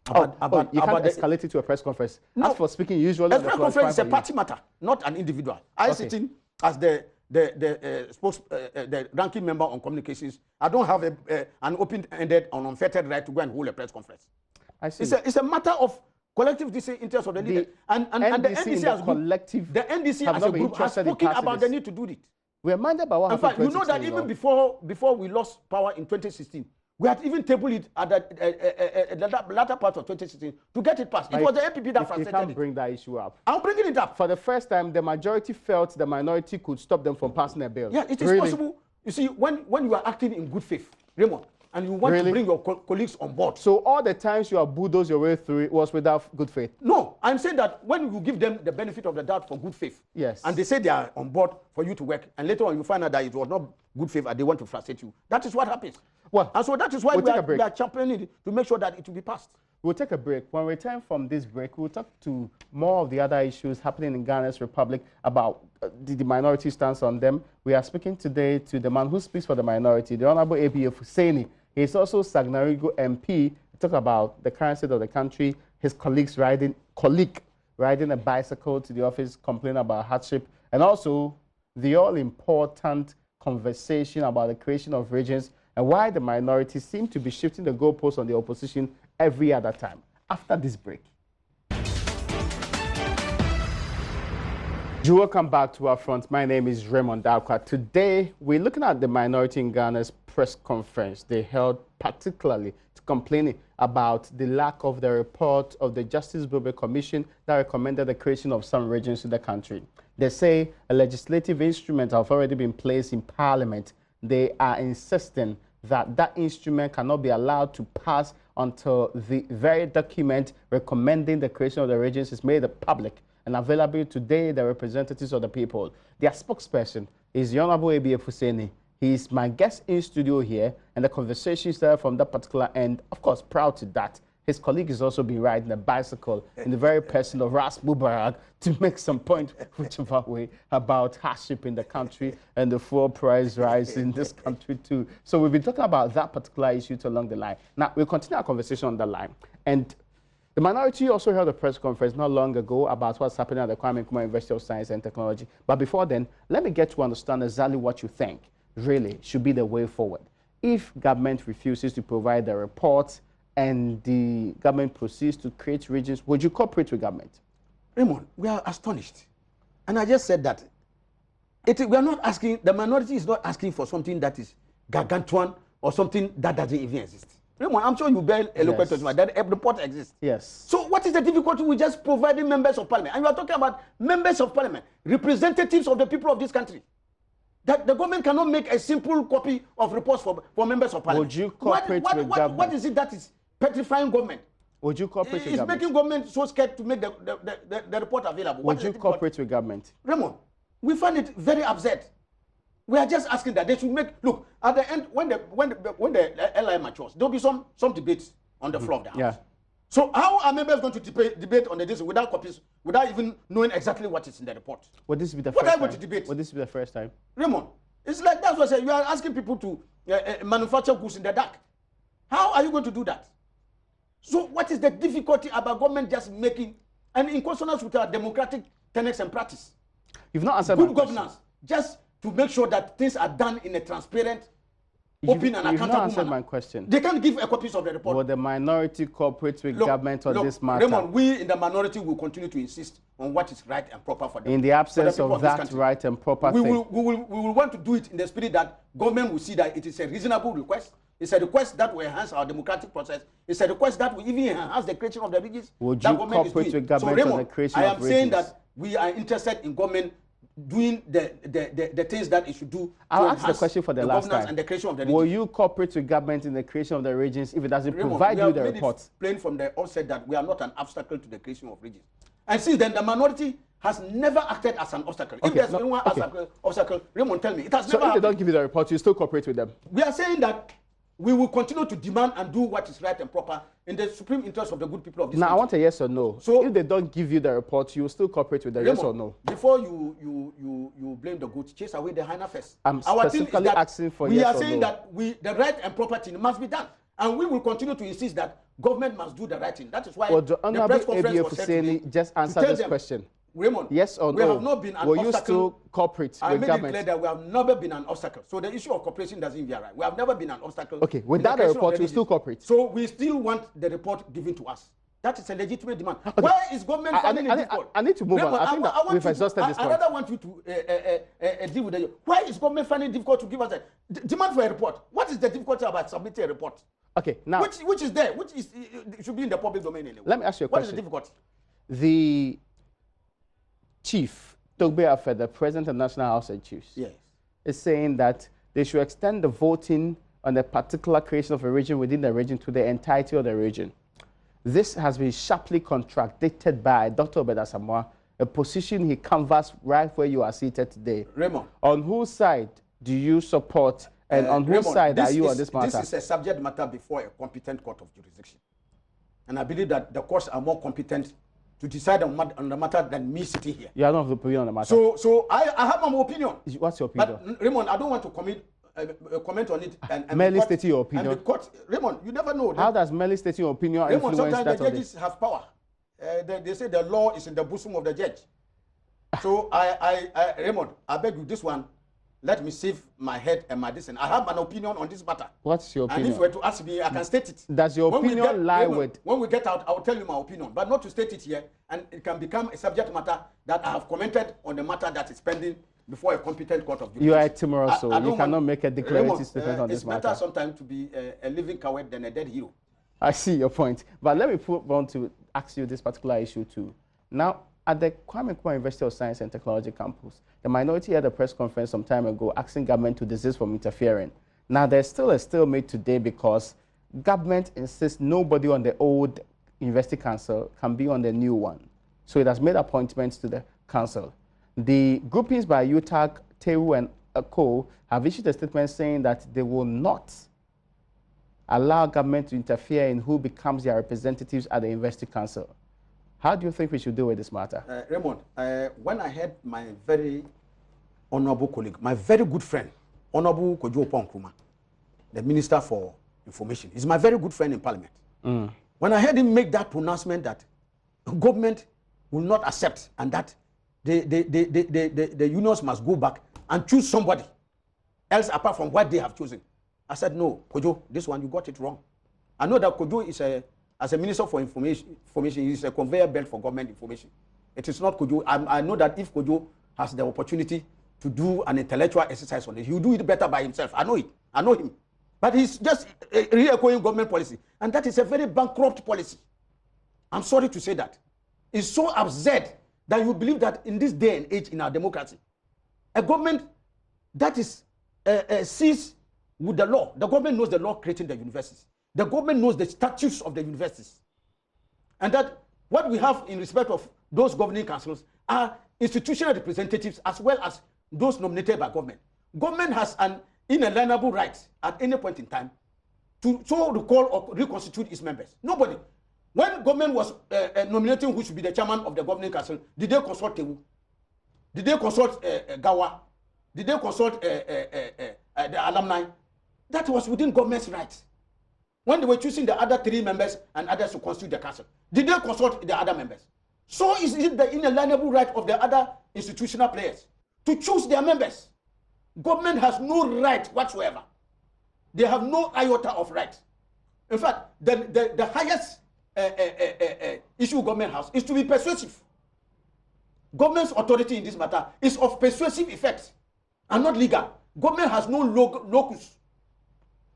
A: You can't escalate it to a press conference. No, as for speaking, usually
B: a press conference is a party matter, not an individual. I sitting as the ranking member on communications. I don't have an open-ended and unfettered right to go and hold a press conference. I see. It's a matter of collective interest of the leader. And the NDC as collective. The NDC as a group has spoken about the need to do it.
A: We are minded by what happened.
B: In fact, you know that even before we lost power in 2016, we had even tabled it at the latter part of 2016 to get it passed. It was the MPP that frustrated it.
A: You can't bring that issue up.
B: I'm bringing it up.
A: For the first time, the majority felt the minority could stop them from passing a bill.
B: Yeah, it is possible. You see, when you are acting in good faith, Raymond, and you want to bring your colleagues on board.
A: So all the times you have bulldozed your way through it was without good faith?
B: No, I'm saying that when you give them the benefit of the doubt for good faith,
A: yes,
B: and they say they are on board for you to work, and later on you find out that it was not good faith and they want to frustrate you, that is what happens. Well, and so that is why we are championing it to make sure that it will be passed.
A: We'll take a break. When we return from this break, we'll talk to more of the other issues happening in Ghana's Republic about the minority stance on them. We are speaking today to the man who speaks for the minority, the Honorable A.B. Hussaini. He's also Sagnarigo MP. Talk about the current state of the country, his colleague riding a bicycle to the office, complaining about hardship, and also the all-important conversation about the creation of regions and why the minority seem to be shifting the goalposts on the opposition every other time. After this break. Welcome back to Upfront. My name is Raymond Dalkwa. Today, we're looking at the minority in Ghana's press conference they held particularly to complaining about the lack of the report of the Justice Bobe Commission that recommended the creation of some regions in the country. They say a legislative instrument has already been placed in Parliament. They are insisting that that instrument cannot be allowed to pass until the very document recommending the creation of the regions is made public and available today, the representatives of the people. Their spokesperson is the Honorable A.B. Hussaini. He is my guest in studio here, and the conversation started from that particular end. Of course, proud to that. His colleague has also been riding a bicycle in the very person of Ras Mubarak to make some point, whichever way, about hardship in the country and the fuel price rise in this country too. So we've been talking about that particular issue along the line. Now, we'll continue our conversation on the line. And the minority also held a press conference not long ago about what's happening at the Kwame Nkrumah University of Science and Technology. But before then, let me get to understand exactly what you think really should be the way forward. If government refuses to provide the reports and the government proceeds to create regions, would you cooperate with government?
B: Raymond, we are astonished. And I just said that we are not asking, the minority is not asking for something that is gargantuan or something that doesn't even exist. Raymond, I'm sure you bear eloquent testimony that a report exists.
A: Yes.
B: So what is the difficulty with just providing members of parliament? And you are talking about members of parliament, representatives of the people of this country. That the government cannot make a simple copy of reports for members of parliament.
A: Would you cooperate with government?
B: What is it that is petrifying government?
A: Would you cooperate with government?
B: It's making government so scared to make the report available.
A: Would you cooperate with government?
B: Raymond, we find it very absurd. We are just asking that they should make, look, at the end, when the LI matures, there will be some debates on the floor of the House.
A: Yeah.
B: So how are members going to debate on this without copies, without even knowing exactly what is in the report?
A: Would this be the
B: first time?
A: What are you
B: going to debate?
A: Would this be the first time?
B: Raymond, it's like that's what I said. You are asking people to manufacture goods in the dark. How are you going to do that? So what is the difficulty about government just making, and in consonance with our democratic tenets and practice?
A: You've not answered
B: good
A: my
B: governance,
A: question.
B: just to make sure that things are done in a transparent, open and accountable manner.
A: You've not answered my question.
B: They can't give a copies of the report.
A: Will the minority cooperate with government on this matter?
B: Raymond, we in the minority will continue to insist on what is right and proper for them.
A: In the absence of that right and proper thing.
B: We will want to do it in the spirit that government will see that it is a reasonable request. It's a request that will enhance our democratic process. It's a request that will even enhance the creation of the regions.
A: Would you cooperate with government on the creation of regions?
B: I am saying that we are interested in government doing the things that it should do.
A: I'll ask the question for the last time.
B: And the creation of the
A: Will you cooperate with government in the creation of the regions if it doesn't provide you the report?
B: Plain from the outset that we are not an obstacle to the creation of regions. And since then, the minority has never acted as an obstacle. Okay, if there's anyone obstacle, Raymond, tell me. It has never
A: So if they don't give you the report, you still cooperate with them?
B: We are saying that we will continue to demand and do what is right and proper in the supreme interest of the good people of this country.
A: Now, I want a yes or no. So if they don't give you the report, you will still cooperate with them, yes or no?
B: Before you blame the goat, chase away the hyena first.
A: I'm specifically asking for yes or no.
B: We are saying that the right and proper thing must be done. And we will continue to insist that government must do the right thing. That is why
A: the press conference was said just answer this question.
B: Raymond,
A: yes or no?
B: We have not been an
A: Will
B: obstacle.
A: You still cooperate with government?
B: I made it clear that we have never been an obstacle. So the issue of cooperation doesn't even right. We have never been an obstacle.
A: Okay, without the report, you still cooperate.
B: So we still want the report given to us. That is a legitimate demand. Okay. Why is government finding it difficult?
A: I need to move on. I think that we've exhausted this point.
B: I rather want you to deal with it. Why is government finding it difficult to give us a demand for a report? What is the difficulty about submitting a report?
A: Okay, now
B: which is there, which is should be in the public domain anyway.
A: Let me ask you a question.
B: What is the difficulty?
A: The chief, Togbe Afe, the president of National House of Chiefs,
B: yes,
A: is saying that they should extend the voting on a particular creation of a region within the region to the entirety of the region. This has been sharply contradicted by Dr. Obed Asamoah, a position he canvassed right where you are seated today.
B: Raymond,
A: on whose side do you support and on whose side are you on this matter?
B: This is a subject matter before a competent court of jurisdiction. And I believe that the courts are more competent to decide on the matter than me sitting here.
A: You are not of the opinion on the matter.
B: So I have my opinion.
A: What's your opinion?
B: But Raymond, I don't want to comment on it. And
A: merely stating your opinion.
B: And the court, Raymond, you never know.
A: How does merely stating your opinion influence that?
B: Sometimes the judges have power. They say the law is in the bosom of the judge. So Raymond, I beg you, this one, let me save my head and my distance. I have an opinion on this matter.
A: What's your opinion?
B: And if you were to ask me, I can state it.
A: Does your opinion lie with?
B: When we get out, I will tell you my opinion, but not to state it here. And it can become a subject matter that I have commented on the matter that is pending before a competent court of justice.
A: You are a timorous soul. You cannot make a declarative statement on this matter.
B: It's better sometimes to be a living coward than a dead hero.
A: I see your point. But let me want to ask you this particular issue too. Now, at the Kwame Nkrumah University of Science and Technology campus, the minority had a press conference some time ago asking government to desist from interfering. Now, there's still a stalemate today because government insists nobody on the old University Council can be on the new one. So it has made appointments to the council. The groupings by UTAG, TEU, and co have issued a statement saying that they will not allow government to interfere in who becomes their representatives at the University Council. How do you think we should deal with this matter?
B: Raymond, when I had my very honorable colleague, my very good friend, Honorable Kojo Nkrumah, the Minister for Information, is my very good friend in Parliament. When I heard him make that pronouncement that government will not accept and that the unions must go back and choose somebody else apart from what they have chosen, I said, no, Kojo, this one you got it wrong. I know that Kojo is as a Minister for Information, he is a conveyor belt for government information. It is not Kojo. I know that if Kojo has the opportunity to do an intellectual exercise on it, he will do it better by himself. I know it. I know him. But he's just re-echoing government policy. And that is a very bankrupt policy. I'm sorry to say that. It's so absurd that you believe that in this day and age in our democracy, a government that is sees with the law, the government knows the law creating the universities. The government knows the statutes of the universities. And that what we have in respect of those governing councils are institutional representatives as well as those nominated by government. Government has an inalienable right at any point in time to so recall or reconstitute its members. Nobody. When government was nominating who should be the chairman of the governing council, did they consult Tewu? Did they consult Gawa? Did they consult the alumni? That was within government's rights. When they were choosing the other 3 members and others to constitute the council, did they consult the other members? So is it the inalienable right of the other institutional players to choose their members? Government has no right whatsoever. They have no iota of right. In fact, the highest issue government has is to be persuasive. Government's authority in this matter is of persuasive effect and not legal. Government has no locus.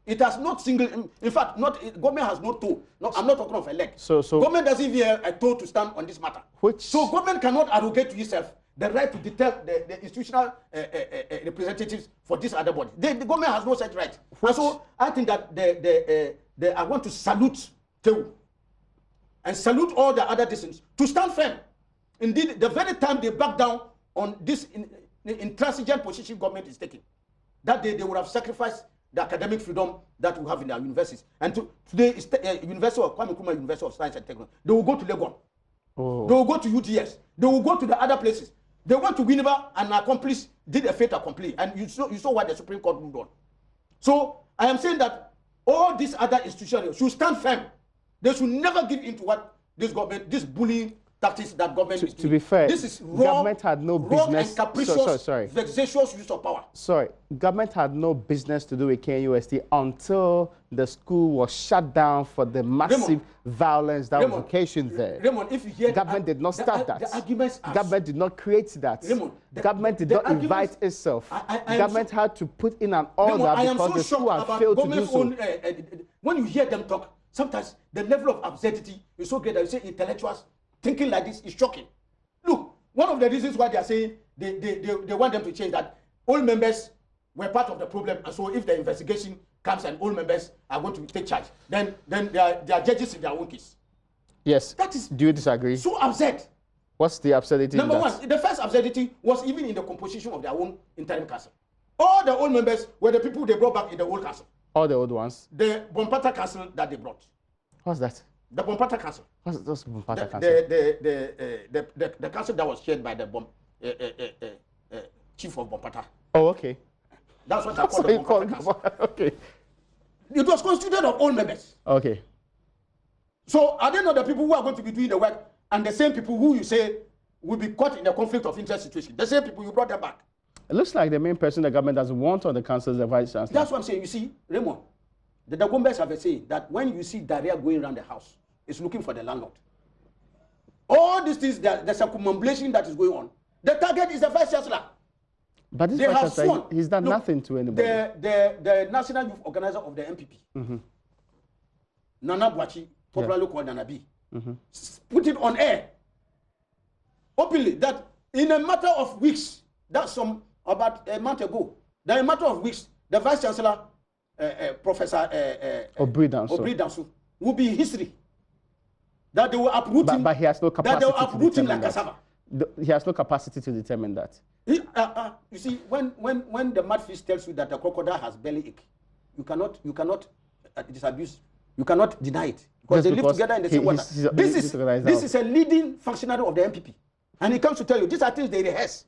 B: It has not single. In fact, government has no toe. No, I'm not talking of a leg. So government doesn't even have a toe to stand on this matter. So government cannot arrogate to itself the right to deter the institutional representatives for this other body. The government has no such right. And so I think that I want to salute Tewu and salute all the other disciplines to stand firm. Indeed, the very time they back down on this intransigent position government is taking, that they would have sacrificed the academic freedom that we have in our universities. And today, University of Kwame Nkrumah University of Science and Technology, they will go to Legon. They will go to UTS. They will go to the other places. They went to Winneba and accomplish, did a fait accompli. And you saw what the Supreme Court ruled on. So I am saying that all these other institutions should stand firm. They should never give in to what this government, this bullying tactics that government is doing.
A: To be fair,
B: this is wrong,
A: government had no business.
B: And capricious, vexatious use of power.
A: Sorry, government had no business to do with KNUST until the school was shut down for the massive violence that was occasioned there.
B: Raymond, if you hear
A: government did not start that.
B: The arguments
A: government did not create that.
B: Raymond,
A: government did not invite itself. Government had to put in an order because the school had failed to do so.
B: When you hear them talk, sometimes the level of absurdity is so great that you say intellectuals thinking like this is shocking. Look, one of the reasons why they are saying they want them to change that all members were part of the problem, and so if the investigation comes and all members are going to take charge, then they are judges in their own case.
A: Yes.
B: That is.
A: Do you disagree?
B: So absurd.
A: What's the absurdity?
B: Number one, the first absurdity was even in the composition of their own interim council. All the old members were the people they brought back in the old council.
A: All the old ones?
B: The Bompata council that they brought.
A: What's that?
B: The Bompata council.
A: What's Bompata council?
B: The council that was chaired by the chief of Bompata.
A: Oh, okay.
B: That's what I call the Bompata council.
A: Okay.
B: It was constituted of all members.
A: Okay.
B: So are they not the people who are going to be doing the work and the same people who you say will be caught in a conflict of interest situation? The same people, you brought them back.
A: It looks like the main person the government doesn't want on the council is the vice chancellor.
B: That's what I'm saying. You see, Raymond, the Dagombes have a saying that when you see diarrhea going around the house, it's looking for the landlord. All these things, there's a circumambulation that is going on. The target is the vice chancellor.
A: But this vice chancellor, he's done nothing to anybody.
B: The national youth organizer of the MPP, Nana Bwachi, popularly called Nana B, put it on air openly that in a matter of weeks, that's about a month ago, that in a matter of weeks, the vice chancellor, Professor
A: Obri
B: Danso, will be in history. That they will uproot him.
A: But he has no capacity.
B: That they will uproot him like cassava.
A: He has no capacity to determine that.
B: You see, when the mudfish tells you that the crocodile has belly ache, you cannot disabuse. You cannot deny it because they live together in the same water. This is a leading functionary of the MPP, and he comes to tell you these are things they rehearse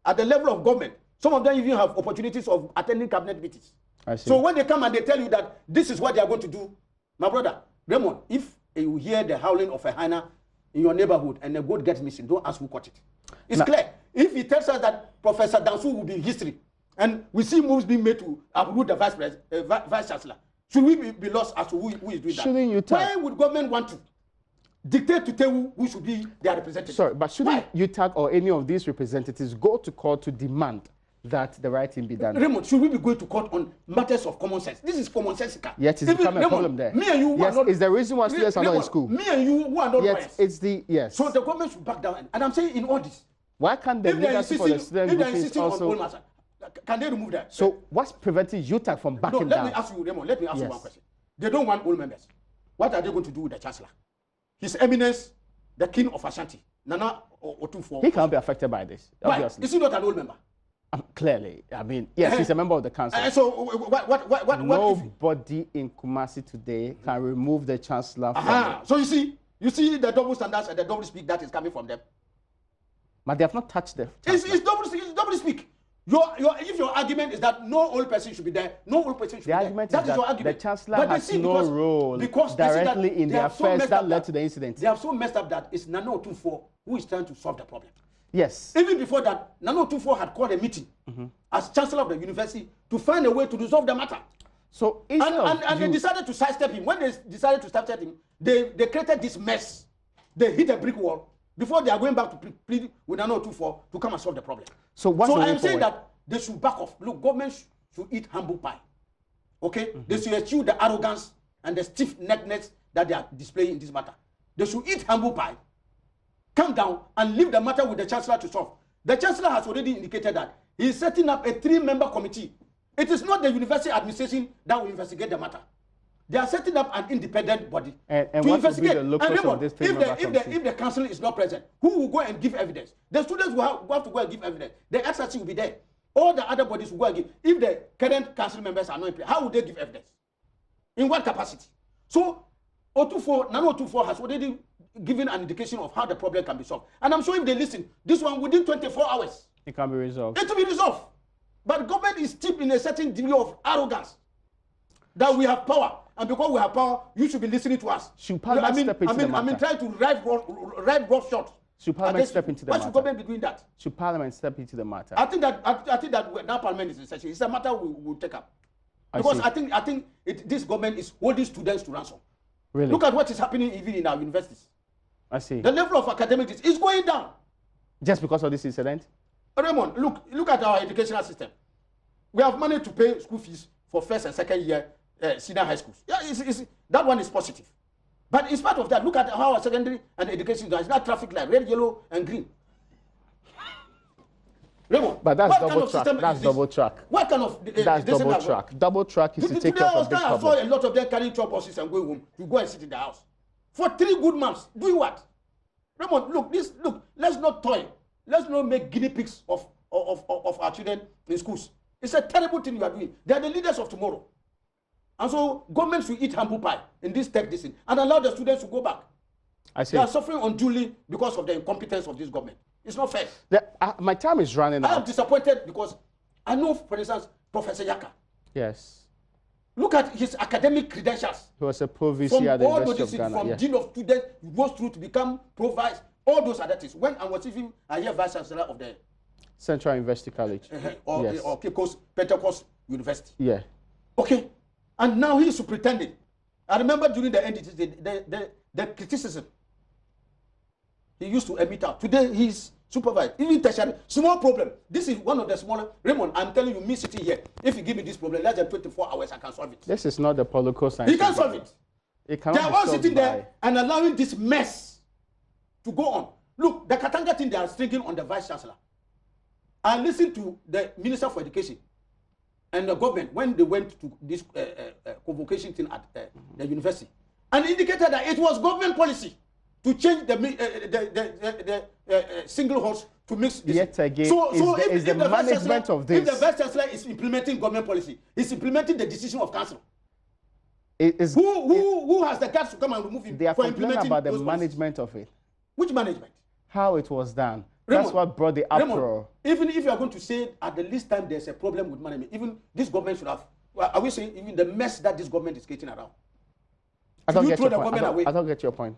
B: at the level of government. Some of them even have opportunities of attending cabinet meetings. So when they come and they tell you that this is what they are going to do, my brother Raymond, if you hear the howling of a hyena in your neighborhood and a goat gets missing, don't ask who caught it. It's clear. If he tells us that Professor Dansu will be in history, and we see moves being made to uproot the vice chancellor, should we be lost as to who is doing that? Why would government want to dictate to Tewu who should be their representative?
A: Sorry, but shouldn't UTAG or any of these representatives go to court to demand that the right thing be done.
B: Raymond, should we be going to court on matters of common sense? This is common sensical.
A: Yet it's become a problem there.
B: Me and you
A: yes,
B: are not.
A: Is the reason why students are not in school?
B: Me and you who are not.
A: Yet it's the yes.
B: So the government should back down. And I'm saying in all this.
A: Why can't the leadership for the student
B: if they're insisting
A: also?
B: On old master, can they remove that?
A: So what's preventing UTAG from backing down?
B: Let me ask you, Raymond. Let me ask you one question. They don't want old members. What are they going to do with the chancellor? His Eminence, the King of Ashanti, Nana Otufo.
A: He can't be affected by this. Obviously.
B: Why? Is he not an old member?
A: Clearly, I mean, yes, he's a member of the council.
B: So what?
A: Nobody in Kumasi today can remove the chancellor. From
B: so you see the double standards and the double speak that is coming from them.
A: But they have not touched them.
B: It's double speak. If your argument is that no old person should be there, no old person should be there. That is your argument.
A: The chancellor has no role directly in the affairs that led to the incident.
B: They have so messed up that it's Nana Otufo who is trying to solve the problem.
A: Yes.
B: Even before that, Nana Otufo had called a meeting as chancellor of the university to find a way to resolve the matter.
A: So
B: they decided to sidestep him. When they decided to sidestep him, they created this mess. They hit a brick wall before they are going back to plead with Nana Otufo to come and solve the problem. So I am saying that they should back off. Look, government should eat humble pie. Okay? They should eschew the arrogance and the stiff-neckedness that they are displaying in this matter. They should eat humble pie, come down and leave the matter with the chancellor to solve. The chancellor has already indicated that he is setting up a 3-member committee. It is not the university administration that will investigate the matter. They are setting up an independent body
A: and
B: to
A: what
B: investigate.
A: Will be the locus of this
B: if the council is not present, who will go and give evidence? The students will have to go and give evidence. The XRC will be there. All the other bodies will go and give. If the current council members are not in place, how will they give evidence? In what capacity? So Nana Otufo has already given an indication of how the problem can be solved. And I'm sure if they listen, this one within 24 hours,
A: it can be resolved.
B: It will be resolved. But government is steeped in a certain degree of arrogance that we have power. And because we have power, you should be listening to us.
A: Should Parliament step into the matter?
B: I mean, trying to ride rough shot.
A: Should Parliament step into the matter?
B: Why should government be doing that?
A: Should Parliament step into the matter?
B: I think that now Parliament is in session. It's a matter we will take up. Because I think this government is holding students to ransom.
A: Really?
B: Look at what is happening even in our universities.
A: I see.
B: The level of academics is going down.
A: Just because of this incident?
B: Raymond, look at our educational system. We have money to pay school fees for first and second year senior high schools. Yeah, that one is positive. But in spite of that, look at how our secondary and education is not traffic light, red, yellow, and green. Raymond,
A: but that's double track. That's double track.
B: What kind of
A: that's double track. Double track is to take care of a big problem.
B: I saw a lot of them carrying chop buses and going home. You go and sit in the house for 3 good months. Doing what? Raymond, look, let's not toy. Let's not make guinea pigs of our children in schools. It's a terrible thing you are doing. They are the leaders of tomorrow. And so government should eat humble pie in this tech decision and allow the students to go back. I see. They are suffering unduly because of the incompetence of this government. It's not fair.
A: My time is running out.
B: I am disappointed because I know, for instance, Professor Yaka.
A: Yes.
B: Look at his academic credentials.
A: He was a pro-VC at the University of Ghana.
B: From Dean of Students, he goes through to become pro-vice, all those other things. When I was even a year vice chancellor of the
A: Central University College.
B: Or Cape Coast Pentecost University.
A: Yeah.
B: Okay. And now he is pretending. I remember during the NDT, the criticism he used to emit out. Today he's supervised. Even tertiary, small problem. This is one of the smaller. Raymond, I'm telling you, me sitting here, if you give me this problem, less than 24 hours, I can solve it.
A: This is not the political science.
B: He can solve it. They are all sitting there and allowing this mess to go on. Look, the Katanga thing they are stringing on the vice chancellor. I listened to the Minister for Education and the government when they went to this convocation thing at the university and indicated that it was government policy to change the single horse to mix this.
A: Yet again, if the management of this.
B: If the vice chancellor is implementing government policy, he's implementing the decision of council. Who has the guts to come and remove him?
A: They are complaining about the management of it.
B: Which management?
A: How it was done. Raymond, that's what brought the uproar.
B: Even if you are going to say at the least time there's a problem with management, even this government should have. Are we saying even the mess that this government is getting around?
A: I don't get your point.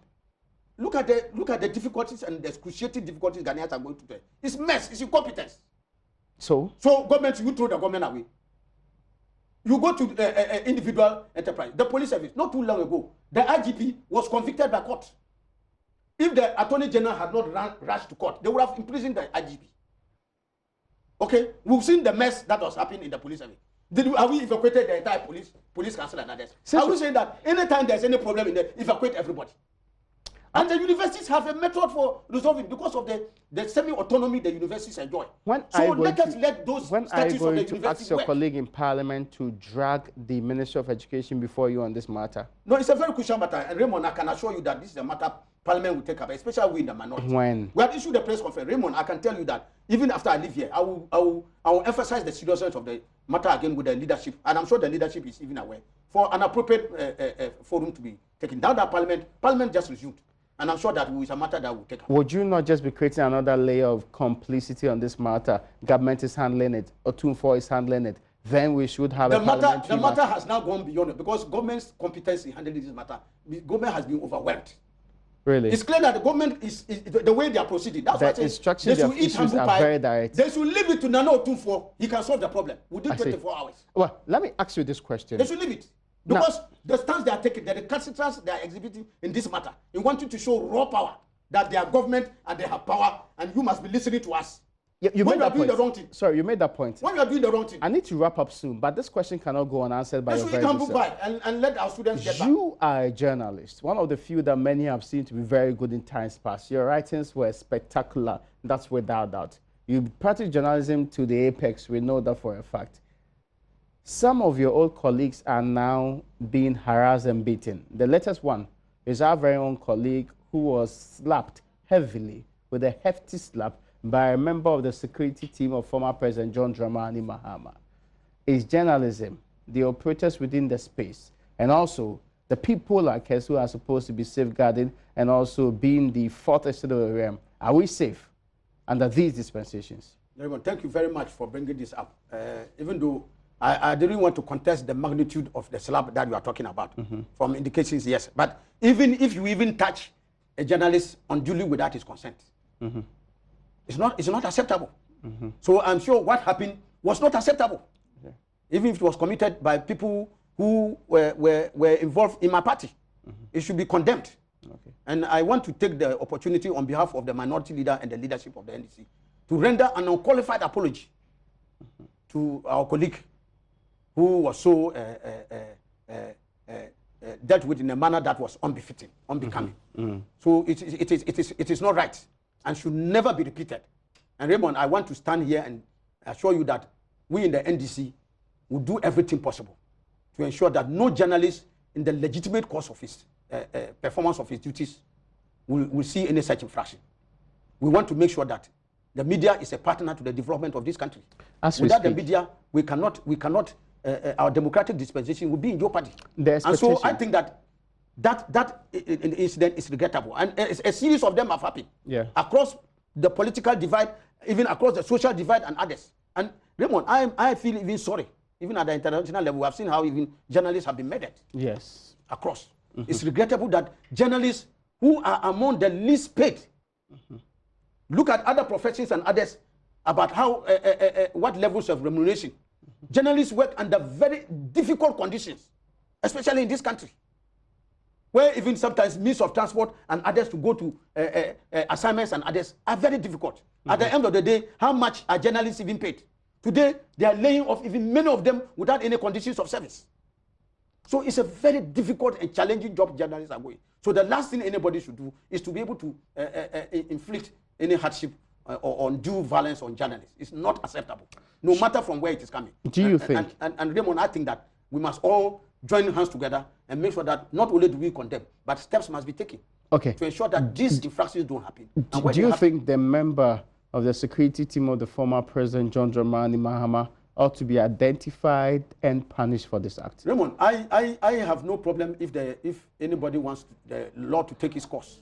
B: Look at the difficulties and the excruciating difficulties Ghanaians are going to face. It's mess. It's incompetence. So government, you throw the government away. You go to individual enterprise, the police service. Not too long ago, the IGP was convicted by court. If the Attorney General had not rushed to court, they would have imprisoned the IGP. Okay, we've seen the mess that was happening in the police service. Have we evacuated the entire police council and others? Are we saying that anytime there's any problem in there, evacuate everybody? And the universities have a method for resolving because of the semi-autonomy the universities enjoy. Let us let those statutes of the university
A: ask your
B: work.
A: colleague in Parliament to drag the Minister of Education before you on this matter?
B: No, it's a very crucial matter. And Raymond, I can assure you that this is a matter Parliament will take up, especially we in the minority.
A: When?
B: We have issued a press conference. Raymond, I can tell you that even after I leave here, I will emphasize the seriousness of the matter again with the leadership. And I'm sure the leadership is even aware for an appropriate forum to be taken. Now that Parliament just resumed. And I'm sure that it's a matter that will take up.
A: Would you not just be creating another layer of complicity on this matter? Government is handling it, Otunfo is handling it. Then we should have
B: the matter has now gone beyond it because government's competence in handling this matter, government has been overwhelmed.
A: Really?
B: It's clear that the government is the way they are proceeding. That's why
A: the instructions of issues are very direct.
B: They should leave it to Nana Otunfo. He can solve the problem within 24 hours.
A: Well, let me ask you this question.
B: They should leave it. Because the stance they are taking, the recalcitrance they are exhibiting in this matter, in wanting to show raw power, that they are government and they have power, and you must be listening to us.
A: You
B: when
A: made that
B: doing
A: point.
B: The wrong thing.
A: Sorry, you made that point.
B: When you are doing the wrong thing.
A: I need to wrap up soon, but this question cannot go unanswered by your very
B: humble by and let our students get back.
A: You are a journalist, one of the few that many have seen to be very good in times past. Your writings were spectacular. That's without doubt. You practice journalism to the apex. We know that for a fact. Some of your old colleagues are now being harassed and beaten. The latest one is our very own colleague who was slapped heavily with a hefty slap by a member of the security team of former President John Dramani Mahama. Is journalism, the operators within the space, and also the people like us who are supposed to be safeguarding and also being the fourth estate of the realm, are we safe under these dispensations? Raymond,
B: thank you very much for bringing this up. Even though I didn't want to contest the magnitude of the slap that you are talking about. From indications, yes. But even if you even touch a journalist unduly without his consent, it's not acceptable. So I'm sure what happened was not acceptable. Even if it was committed by people who were involved in my party, it should be condemned. And I want to take the opportunity on behalf of the minority leader and the leadership of the NDC to render an unqualified apology to our colleague who was so dealt with in a manner that was unbefitting, unbecoming. So it is not right and should never be repeated. And Raymond, I want to stand here and assure you that we in the NDC will do everything possible to ensure that no journalist in the legitimate course of his performance of his duties will see any such infraction. We want to make sure that the media is a partner to the development of this country. Without the media, we cannot our democratic dispensation will be in jeopardy. And so I think that incident is regrettable. And a series of them have happened across the political divide, even across the social divide and others. And Raymond, I feel even sorry. Even at the international level, we have seen how even journalists have been murdered.
A: Yes.
B: Across. It's regrettable that journalists who are among the least paid, look at other professions and others about how what levels of remuneration. Journalists work under very difficult conditions, especially in this country, where even sometimes means of transport and others to go to assignments and others are very difficult. At the end of the day, how much are journalists even paid? Today, they are laying off even many of them without any conditions of service. So it's a very difficult and challenging job journalists are going. So the last thing anybody should do is to be able to inflict any hardship or undue violence on journalists. It's not acceptable, no matter from where it is coming.
A: Do you think?
B: And Raymond, I think that we must all join hands together and make sure that not only do we condemn, but steps must be taken to ensure that these infractions don't happen.
A: Do you think the member of the security team of the former President John Dramani Mahama ought to be identified and punished for this act?
B: Raymond, I have no problem if anybody wants the law to take its course.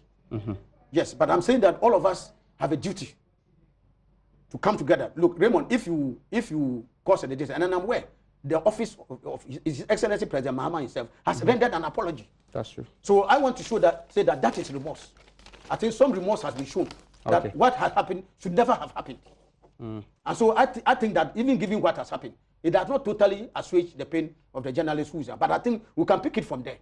B: Yes, but I'm saying that all of us have a duty to come together. Look, Raymond, if you cause a decision, and I'm aware, the office of His Excellency President Mahama himself has rendered an apology.
A: That's true. So
B: I want to say that is remorse. I think some remorse has been shown that what has happened should never have happened. And so I think that even given what has happened, it does not totally assuage the pain of the journalists who is there. But I think we can pick it from there.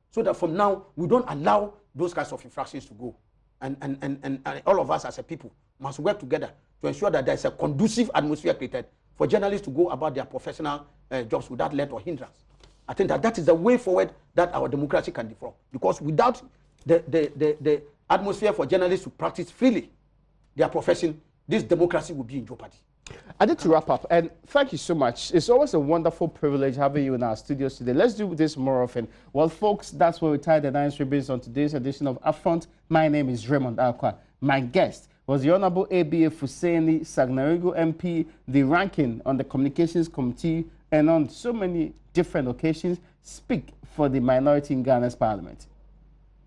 B: So that from now, we don't allow those kinds of infractions to go. And all of us as a people must work together to ensure that there is a conducive atmosphere created for journalists to go about their professional jobs without let or hindrance. I think that is the way forward that our democracy can develop. Because without the atmosphere for journalists to practice freely their profession, this democracy will be in jeopardy.
A: I need to wrap up, and thank you so much. It's always a wonderful privilege having you in our studios today. Let's do this more often. Well, folks, that's where we tie the nine ribbons on today's edition of Upfront. My name is Raymond Akwa. My guest was the Honorable ABA Fuseni Sagnarigo MP, the ranking on the Communications Committee, and on so many different occasions, speak for the minority in Ghana's parliament.